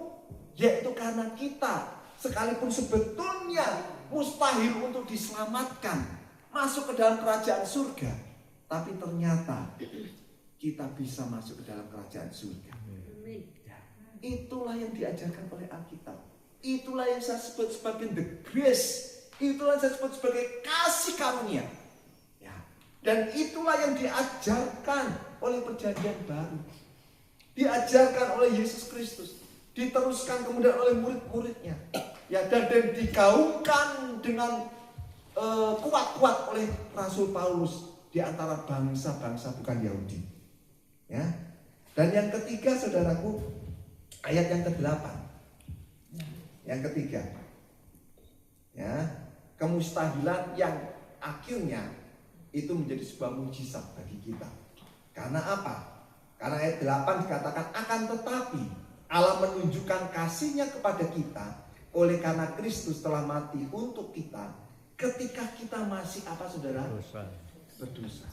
yaitu karena kita sekalipun sebetulnya mustahil untuk diselamatkan masuk ke dalam kerajaan surga, tapi ternyata kita bisa masuk ke dalam kerajaan surga. Ya. Itulah yang diajarkan oleh Alkitab. Itulah yang saya sebut sebagai the grace. Itulah yang saya sebut sebagai kasih karunia. Ya. Dan itulah yang diajarkan oleh perjanjian baru. Diajarkan oleh Yesus Kristus. Diteruskan kemudian oleh murid-muridnya. Ya, dan digaungkan dengan kuat-kuat oleh Rasul Paulus di antara bangsa-bangsa bukan Yahudi. Ya. Dan yang ketiga, saudaraku, ayat yang ke-8. Yang ketiga, ya, kemustahilan yang akhirnya itu menjadi sebuah mujizat bagi kita. Karena apa? Karena ayat 8 dikatakan, akan tetapi Allah menunjukkan kasih-Nya kepada kita oleh karena Kristus telah mati untuk kita ketika kita masih apa, saudara? Berdosa.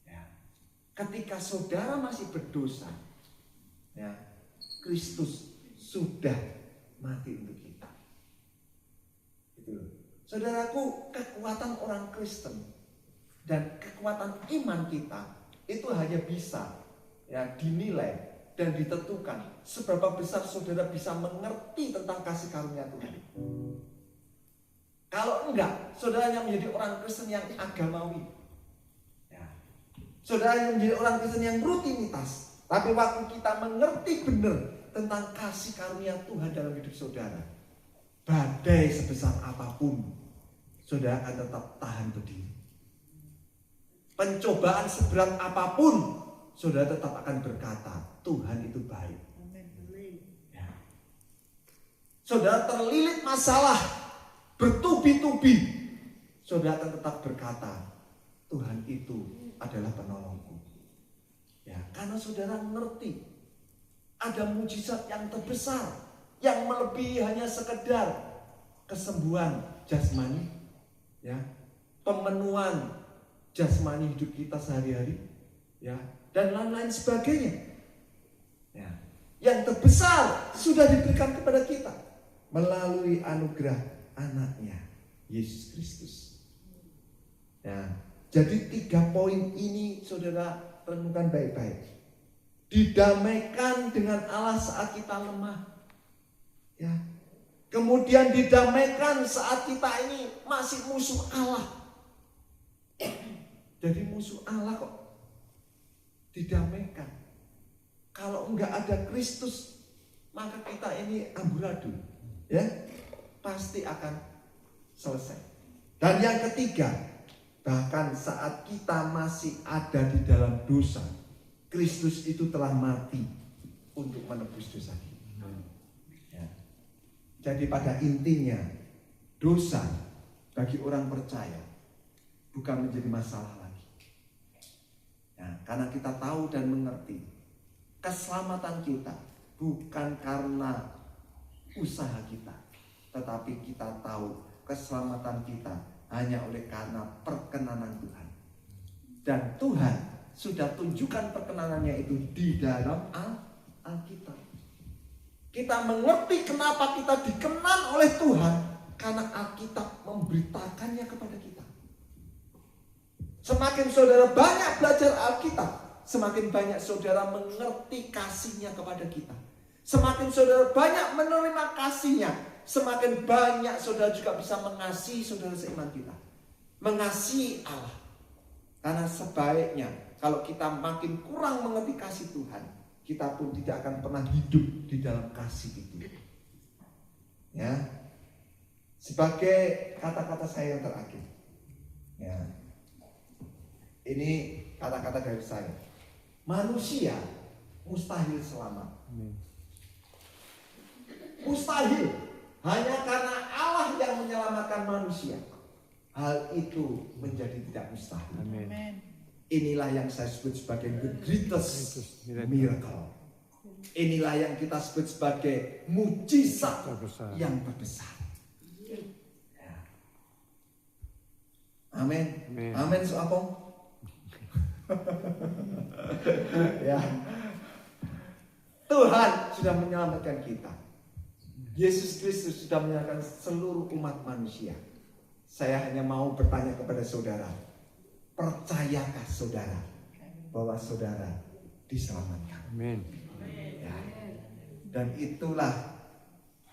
Ya. Ketika saudara masih berdosa, ya, Kristus sudah mati untuk kita. Itu. Saudaraku, kekuatan orang Kristen dan kekuatan iman kita itu hanya bisa, ya, dinilai dan ditentukan seberapa besar saudara bisa mengerti tentang kasih karunia Tuhan. Kalau enggak, saudara yang menjadi orang Kristen yang agamawi, ya, saudara yang menjadi orang Kristen yang rutinitas. Tapi waktu kita mengerti benar tentang kasih karunia Tuhan dalam hidup saudara, badai sebesar apapun, saudara akan tetap tahan berdiri. Pencobaan seberat apapun, saudara tetap akan berkata, Tuhan itu baik. Ya. Saudara terlilit masalah, bertubi-tubi, saudara akan tetap berkata, Tuhan itu adalah penolongku. Ya, karena saudara mengerti ada mujizat yang terbesar yang melebihi hanya sekedar kesembuhan jasmani, ya, pemenuhan jasmani hidup kita sehari-hari, ya, dan lain-lain sebagainya. Ya, yang terbesar sudah diberikan kepada kita melalui anugerah anaknya Yesus Kristus. Ya, jadi 3 poin ini saudara renungkan baik-baik. Didamaikan dengan Allah saat kita lemah, ya. Kemudian didamaikan saat kita ini masih musuh Allah, Jadi musuh Allah kok didamaikan. Kalau enggak ada Kristus, maka kita ini amburadul, ya, pasti akan selesai. Dan yang ketiga, bahkan saat kita masih ada di dalam dosa, Kristus itu telah mati untuk menebus dosa kita. Ya. Jadi pada intinya, dosa bagi orang percaya bukan menjadi masalah lagi. Ya, karena kita tahu dan mengerti keselamatan kita bukan karena usaha kita, tetapi kita tahu keselamatan kita hanya oleh karena perkenanan Tuhan. Dan Tuhan sudah tunjukkan perkenanannya itu di dalam Alkitab. Kita mengerti kenapa kita dikenan oleh Tuhan, karena Alkitab memberitakannya kepada kita. Semakin saudara banyak belajar Alkitab, semakin banyak saudara mengerti kasih-Nya kepada kita. Semakin saudara banyak menerima kasih-Nya, semakin banyak saudara juga bisa mengasihi saudara seiman kita. Mengasihi Allah. Karena sebaiknya kalau kita makin kurang mengerti kasih Tuhan, kita pun tidak akan pernah hidup di dalam kasih itu. Ya. Sebagai kata-kata saya yang terakhir. Ya. Ini kata-kata dari saya. Manusia mustahil selamat. Mustahil. Hanya karena Allah yang menyelamatkan manusia, hal itu menjadi tidak mustahil. Amin. Inilah yang saya sebut sebagai the greatest miracle. Inilah yang kita sebut sebagai mujizat yang terbesar. Ya. Amin. Amin, Soapong. Ya. Tuhan sudah menyelamatkan kita. Yesus Kristus sudah menyelamatkan seluruh umat manusia. Saya hanya mau bertanya kepada saudara, percayakah saudara bahwa saudara diselamatkan? Amin. Ya. Dan itulah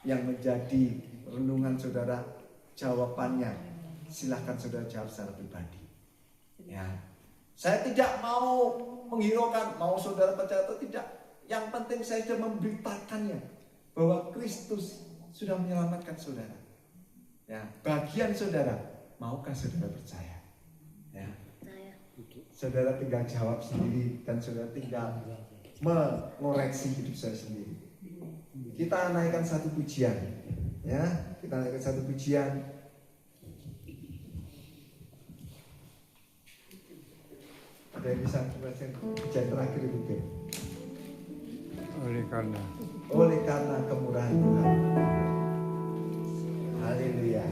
yang menjadi renungan saudara. Jawabannya silahkan saudara jawab secara pribadi. Ya. Saya tidak mau menghiraukan mau saudara percaya atau tidak. Yang penting saya sudah memberitakannya bahwa Kristus sudah menyelamatkan saudara. Ya, bagian saudara, maukah saudara percaya? Ya. Saudara tinggal jawab sendiri dan saudara tinggal mengoreksi hidup saya sendiri. Kita naikkan satu pujian, ya, kita naikkan satu pujian. Ada yang bisa pujian terakhir itu, Beb? Oleh karena kemurahan Tuhan. Haleluya.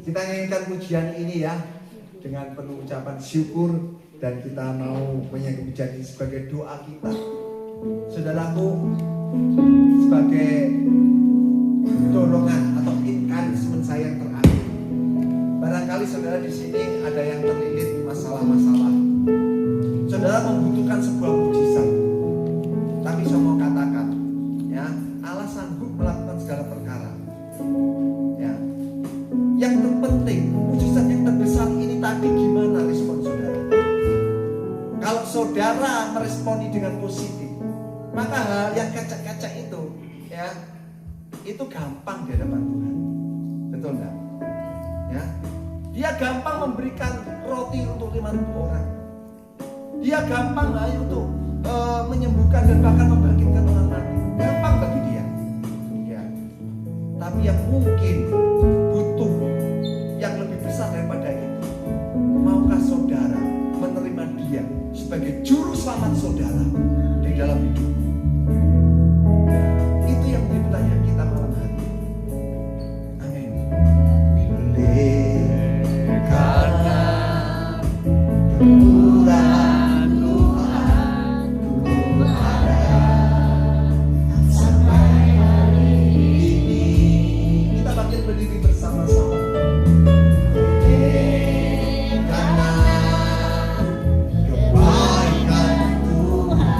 Kita nyanyikan pujian ini ya dengan penuh ucapan syukur, dan kita mau menyanyikan pujian ini sebagai doa kita. Saudaraku, sebagai dorongan atau encouragement saya yang terakhir. Barangkali saudara di sini ada yang terlilit masalah-masalah. Saudara membutuhkan sebuah mujizat. Tapi saya mau katakan, ya, Allah sanggup melakukan segala perkara. Ya. Yang terpenting, mujizat yang terbesar ini tadi gimana respon saudara? Kalau saudara meresponi dengan positif, maka hal yang kecek-kecek itu, ya, itu gampang di hadapan Tuhan. Betul enggak? Ya. Dia gampang memberikan roti untuk 5.000 orang. Dia gampang untuk menyembuhkan dan bahkan membangkitkan orang mati. Gampang bagi dia. Ya. Tapi yang mungkin butuh yang lebih besar daripada itu. Maukah saudara menerima dia sebagai juru selamat saudara di dalam hidup? Ya. Itu yang menjadi pertanyaan kita malam hari. Amin. Karena kemurahan Tuhan ku ada sampai hari ini. Kita bangkit berdiri bersama-sama. Karena kebaikan Tuhan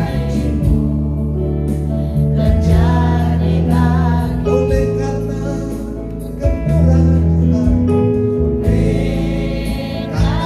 janjimu menjadi bagi. Oleh karena kemurahan Tuhan, oleh karena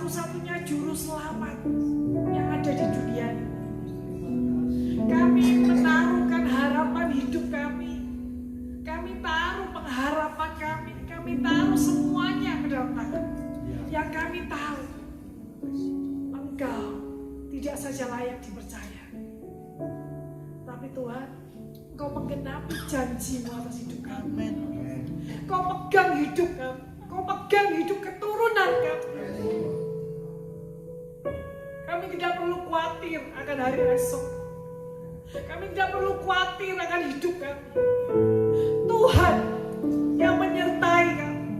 satu-satunya juru selamat yang ada di dunia ini. Kami menaruhkan harapan hidup kami. Kami taruh pengharapan kami. Kami taruh semuanya ke dalam tangan. Yang kami tahu, Engkau tidak saja layak dipercaya. Tapi Tuhan, Engkau menggenapi janji-Mu atas hidup kami. Engkau pegang hidup kami. Engkau pegang hidup keturunan kami. Kami tidak perlu khawatir akan hari esok. Kami tidak perlu khawatir akan hidup kami. Tuhan yang menyertai kami.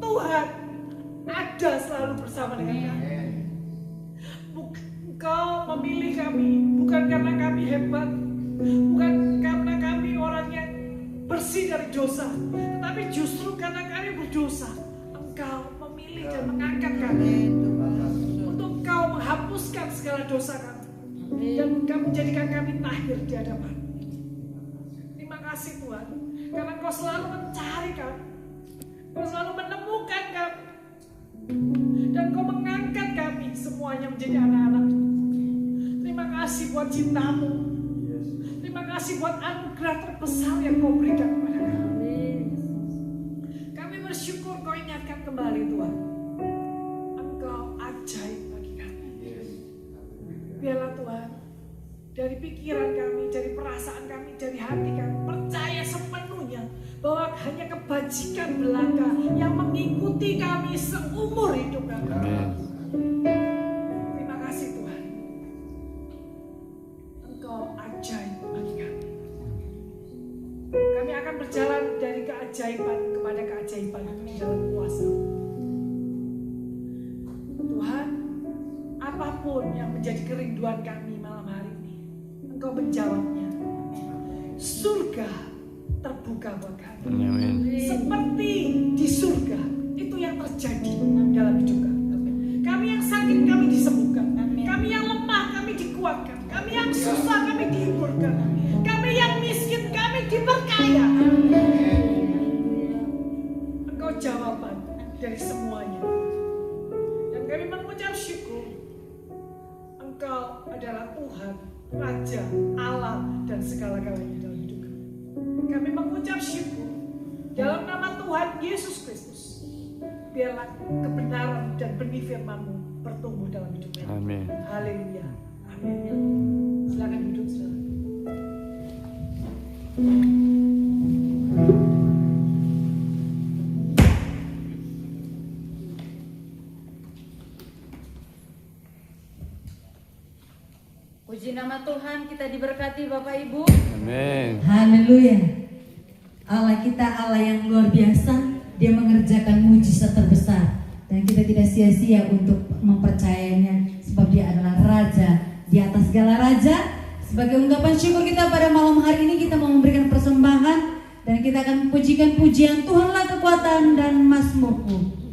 Tuhan ada selalu bersama dengan kami. Engkau memilih kami bukan karena kami hebat, bukan karena kami orang yang bersih dari dosa, tetapi justru karena kami berdosa. Engkau memilih dan mengangkat kami untuk Engkau menghapuskan segala dosa kami dan Engkau menjadikan kami tahir di hadapan. Terima kasih Tuhan, karena Engkau selalu mencari kami, Engkau selalu menemukan kami, dan Engkau mengangkat kami semuanya menjadi anak-anak. Terima kasih buat cinta-Mu. Terima kasih buat anugerah terbesar yang Kau berikan kepada kami. Kami bersyukur Kau ingatkan kembali Tuhan. Engkau ajaib bagi kami. Biarlah Tuhan, dari pikiran kami, dari perasaan kami, dari hati kami, percaya sepenuhnya bahwa hanya kebajikan belaka yang mengikuti kami seumur hidup kami. Terima kasih Tuhan. Engkau ajaib bagi kami. Kami akan berjalan dari keajaiban kepada keajaiban di dalam kuasa. Tuhan, apapun yang menjadi kerinduan kami malam hari ini, Engkau menjawabnya. Surga terbuka buat kami. Seperti di surga, itu yang terjadi dalam hidup kami. Kami yang sakit, kami disembuhkan. Kami yang lemah, kami dikuatkan. Kami yang susah, kami dihiburkan. Kami yang miskin, kami diperkaya. Engkau jawaban dari semuanya. Dan kami mengucap syukur. Engkau adalah Tuhan, Raja, Allah, dan segala-galanya dalam hidup kami. Kami mengucap syukur dalam nama Tuhan Yesus Kristus. Biarlah kebenaran dan benih firman-Mu bertumbuh dalam hidup kami. Amin. Haleluya. Amin. Silakan duduk, saudara. Puji nama Tuhan, kita diberkati Bapak Ibu. Amin. Haleluya. Allah kita Allah yang luar biasa. Dia mengerjakan mujizat terbesar. Dan kita tidak sia-sia untuk mempercayainya. Sebab dia adalah Raja di atas segala raja. Sebagai ungkapan syukur kita pada malam hari ini, kita mau memberikan persembahan. Dan kita akan mempujikan pujian Tuhanlah kekuatan dan mazmurku.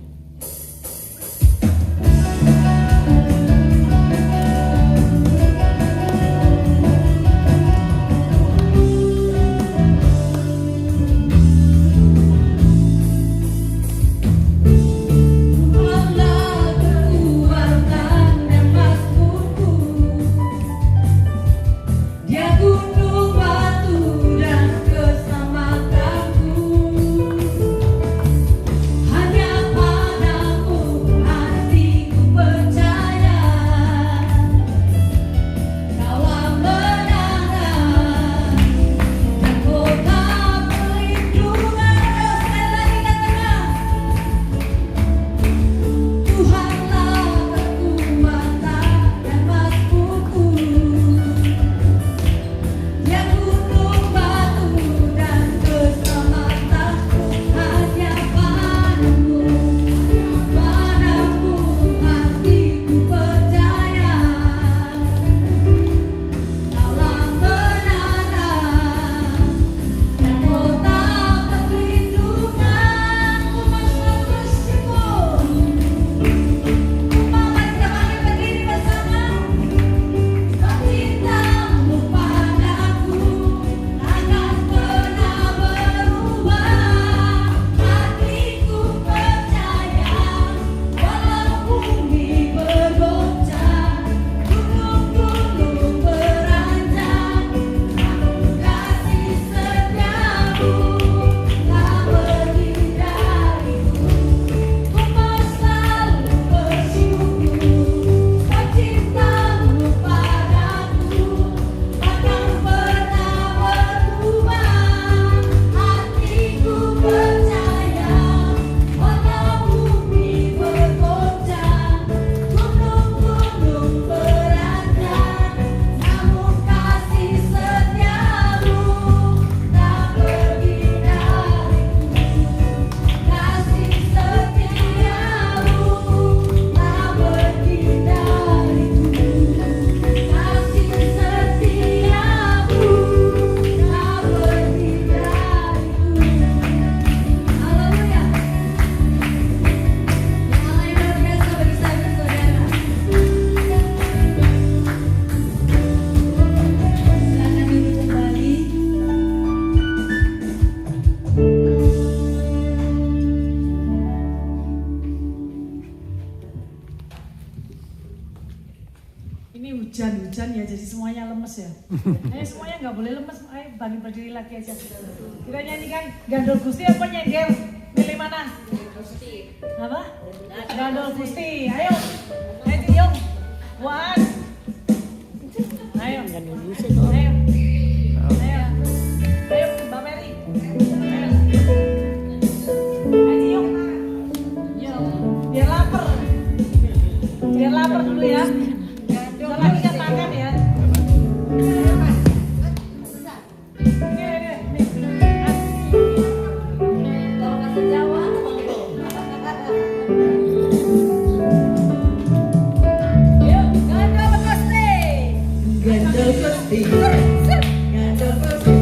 Hanya hujan ya, jadi semuanya lemes ya. Semuanya nggak boleh lemes, ayo balik berdiri lagi aja. Kita nyanyikan Gandol Gusti apa nyengger? Pilih mana? Apa? Gandol Gusti, ayo. Ayo Ciyong. One. Ayo. Ayo. Ayo Mbak Mary. Ayo Ciyong. Biar lapar dulu ya. Setelah lagi kan makan ya. Kalau bahasa Jawa, yuk, Gandol Gusti. Gandol Gusti. Gandol Gusti.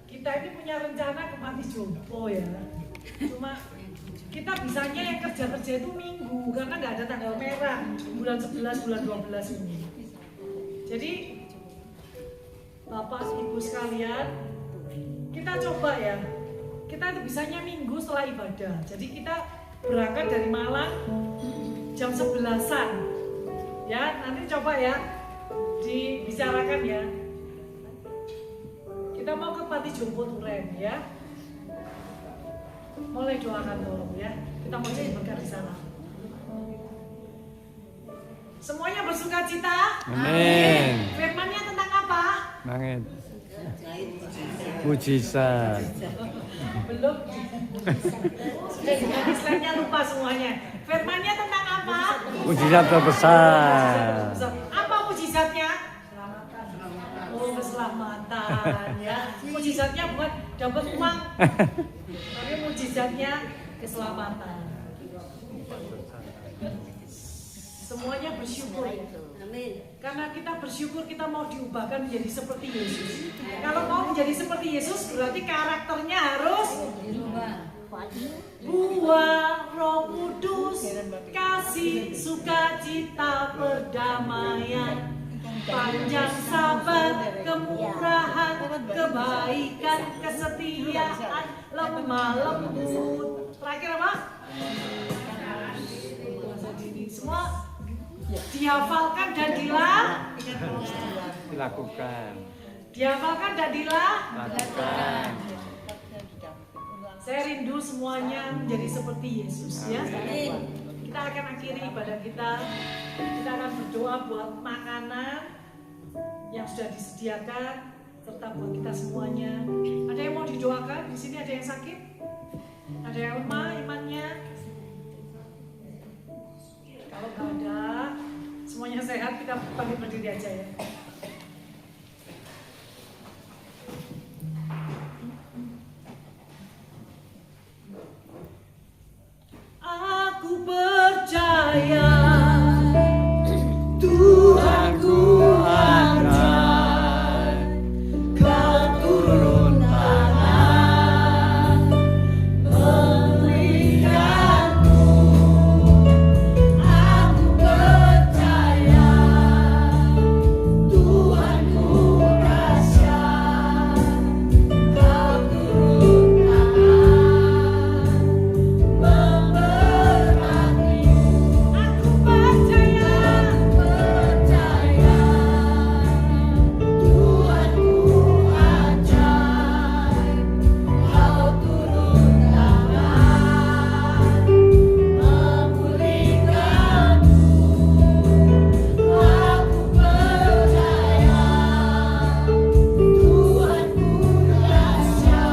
Kita ini punya rencana ke Panti Jompo ya. Cuma kita bisanya yang kerja itu minggu karena nggak ada tanggal merah bulan 11, bulan 12 ini. Jadi Bapak Ibu sekalian, kita coba ya. Kita itu bisanya minggu setelah ibadah. Jadi kita berangkat dari Malang jam 11-an. Ya, nanti coba ya dibicarakan ya. Kita mau ke Panti Jompo Turen ya. Mulai doakan tolong ya. Kita mau jadi berkat di sana. Semuanya bersuka cita. Amin. Firmannya tentang apa? Amin. Mujizat. Belum. Sudah diganti slide-nya lupa semuanya. Firmannya tentang apa? Mujizat terbesar. Apa mujizatnya? Oh, keselamatan ya. Mujizatnya bukan dapat uang, tapi mujizatnya keselamatan. Semuanya bersyukur ya. Karena kita bersyukur kita mau diubahkan menjadi seperti Yesus. Kalau mau menjadi seperti Yesus berarti karakternya harus buah Roh Kudus, kasih, sukacita, perdamaian, panjang sabar, kemurahan, kebaikan, kesetiaan, lemah lembut. Terakhir apa? jadi ini semua dihafalkan dan Dilakukan. dihafalkan dan Lakukan. Saya rindu semuanya menjadi seperti Yesus ya. Kita akan akhiri ibadah kita. Kita akan berdoa buat makanan yang sudah disediakan serta buat kita semuanya. Ada yang mau didoakan? Di sini ada yang sakit? Ada yang lemah imannya? Kalau nggak ada, semuanya sehat, kita bangkit berdiri aja ya. Aku percaya Tuhanku akan Kau turun tangan memberikanku. Aku percaya Tuhanku dahsyat. Kau turun tangan aku percaya Tuhanku ajaib. Kau turun tangan memulihkanku. Aku percaya Tuhanku dahsyat.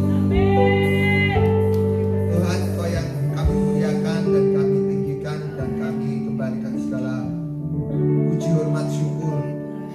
Kau turun tangan memberkatiku. Tuhan, Engkau yang kami muliakan dan kami tinggikan dan kami kembalikan segala puji hormat syukur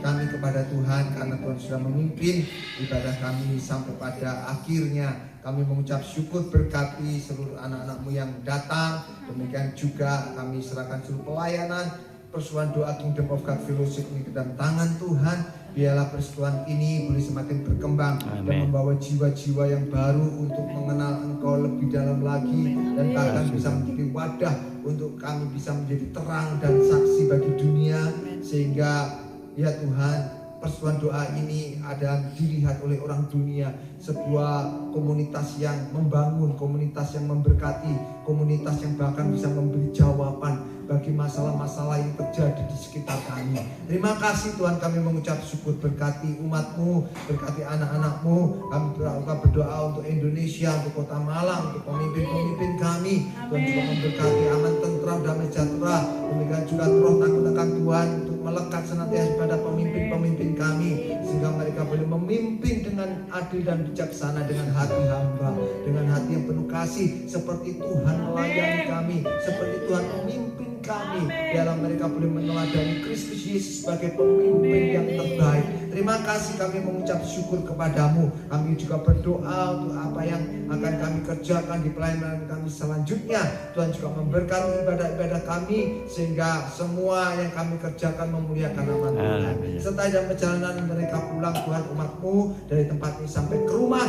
kami kepada Tuhan karena Tuhan sudah memimpin ibadah kami sampai pada akhirnya. Kami mengucap syukur berkati seluruh anak-anak-Mu yang datang. Demikian juga kami serahkan seluruh pelayanan persuan doa Kingdom of God Fellowship ini ke dalam tangan Tuhan. Biarlah persekutuan ini boleh semakin berkembang dan membawa jiwa-jiwa yang baru untuk mengenal Engkau lebih dalam lagi, dan bahkan bisa menjadi wadah untuk kami bisa menjadi terang dan saksi bagi dunia, sehingga ya Tuhan, persekutuan doa ini adalah dilihat oleh orang dunia sebuah komunitas yang membangun, komunitas yang memberkati, komunitas yang bahkan bisa memberi jawaban bagi masalah-masalah yang terjadi di sekitar kami. Terima kasih Tuhan, kami mengucap syukur, berkati umat-Mu, berkati anak-anak-Mu. Kami berdoa untuk Indonesia, untuk Kota Malang, untuk pemimpin-pemimpin kami. Tuhan juga memberkati aman, tentram, damai sejahtera. Demikian juga roh takut akan Tuhan untuk melekat senantiasa pada pemimpin-pemimpin kami, sehingga mereka boleh memimpin dengan adil dan bijaksana, dengan hati hamba, dengan hati yang penuh kasih, seperti Tuhan melayani kami, seperti Tuhan memimpin kami. Biarlah mereka boleh meneladani Kristus Yesus sebagai pemimpin yang terbaik. Terima kasih, kami mengucap syukur kepadamu. Kami juga berdoa untuk apa yang akan kami kerjakan di pelayanan kami selanjutnya. Tuhan juga memberkati ibadah-ibadah kami, sehingga semua yang kami kerjakan memuliakan nama Tuhan. Serta dalam perjalanan mereka pulang, Tuhan, umat-Mu dari tempat ini sampai ke rumah,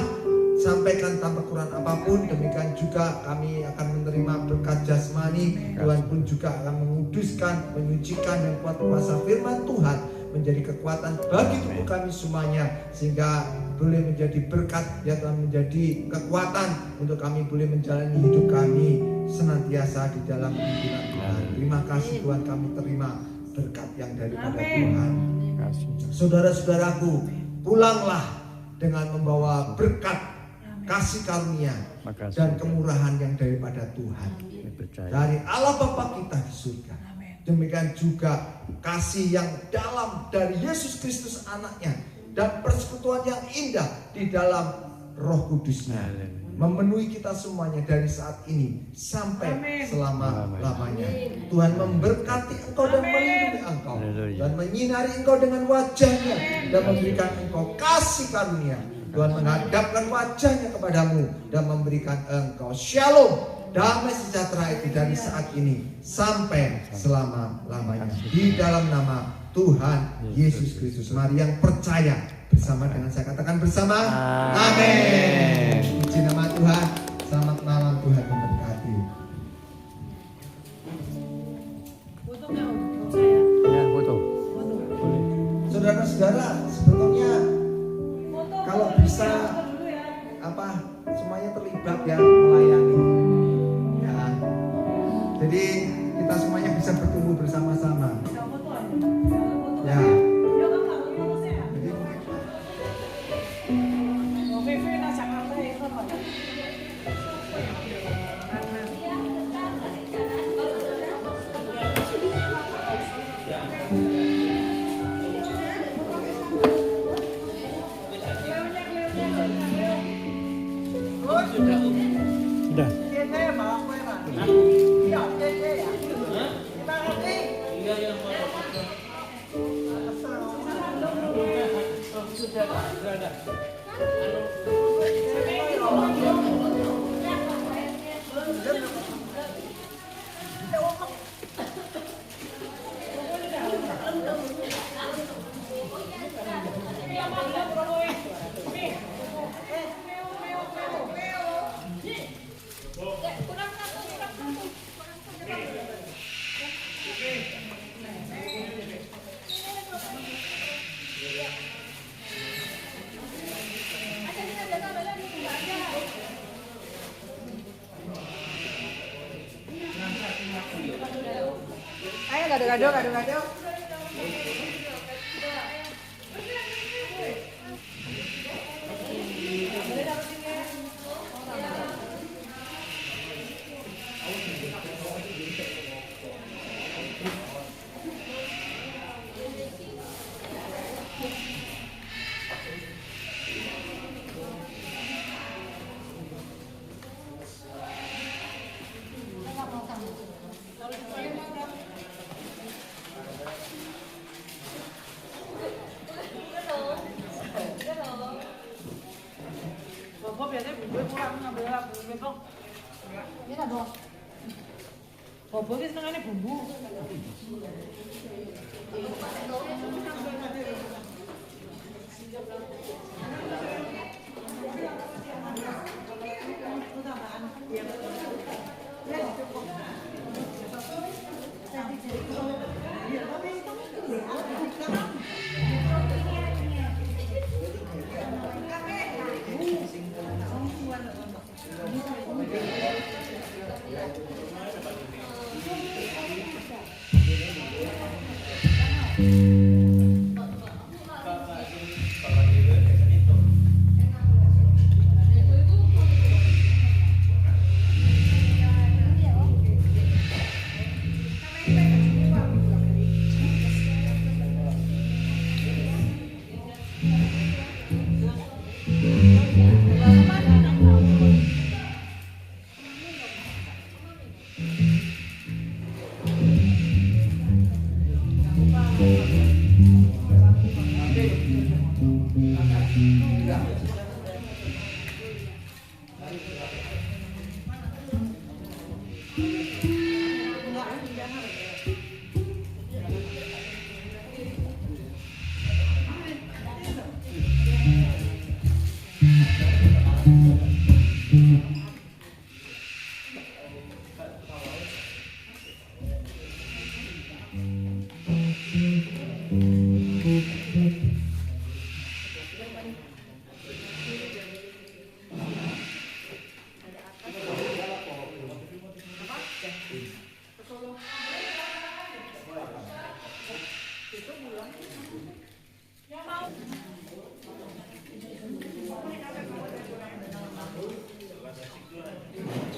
sampaikan tanpa kurang apapun. Demikian juga kami akan menerima berkat jasmani. Tuhan pun juga akan menguduskan, menyucikan dan kuat kuasa firman Tuhan menjadi kekuatan bagi tubuh kami semuanya, sehingga boleh menjadi berkat, ya Tuhan, menjadi kekuatan untuk kami boleh menjalani hidup kami senantiasa di dalam pimpinan Tuhan. Terima kasih Tuhan, kami terima berkat yang daripada Tuhan. Saudara-saudaraku, pulanglah dengan membawa berkat, kasih karunia dan kemurahan yang daripada Tuhan, dari Allah Bapa kita di surga. Demikian juga kasih yang dalam dari Yesus Kristus anaknya, dan persekutuan yang indah di dalam Roh Kudusnya memenuhi kita semuanya dari saat ini sampai selama-lamanya. Tuhan memberkati engkau dan melindungi engkau, dan menyinari engkau dengan wajahnya dan memberikan engkau kasih karunia. Tuhan menghadapkan wajahnya kepadamu dan memberikan engkau shalom, damai sejahtera itu dari saat ini sampai selama-lamanya. Di dalam nama Tuhan Yesus Kristus. Mari yang percaya bersama dengan saya katakan bersama. Amin. Puji nama Tuhan. Selamat malam, Tuhan memberkati. Ya, foto. Saudara-saudara, sebetulnya kalau bisa semuanya terlibat ya melayani. Ya. Jadi kita semuanya bisa bertumbuh bersama-sama. Ya. Sudah. Ayo gado-gado. Bobo ki senengane bumbu.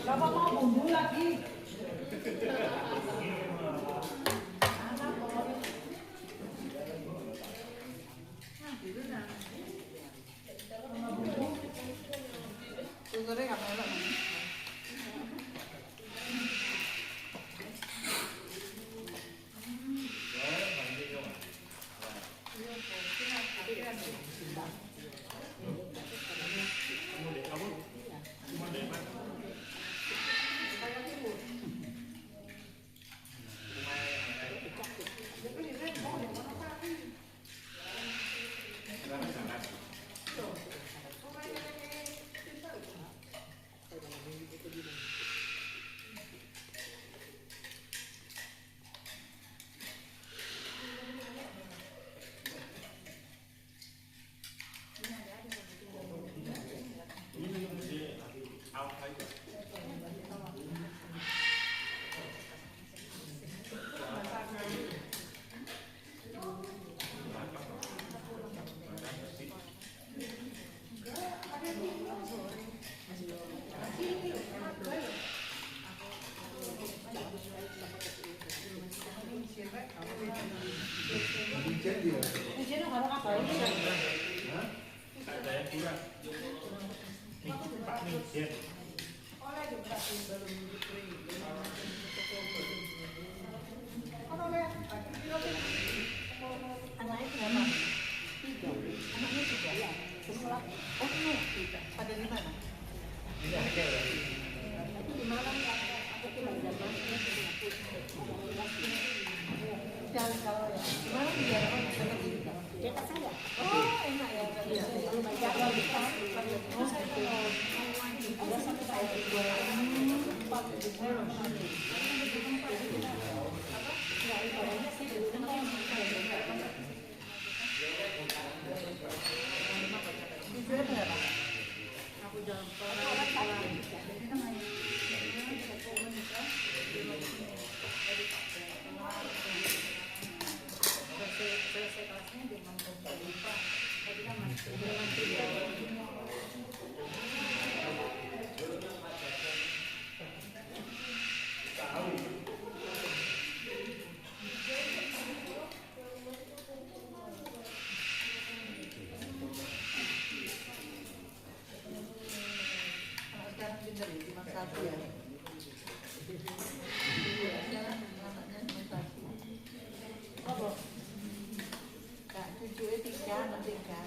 Bapak mau bumbu lagi. Sugarnya nggak meleleh. dia. Di sini kalau kapal itu kan. Anaknya berapa? 3. Anaknya 3. Sekolah. Oh, tidak. Pada di mana? Itu di malam aku pulang jam jalan kalau ya. Di mana di daerah sama di dekat saya. Oh, enak ya. Iya. Ada satu saya Aku jalan pelan. Selesai kelasnya dia ngomong lupa. Tadi kan masih sekarang pinter ya, cuma 1 ya. Apa? Kak, cucunya 3, anak 3.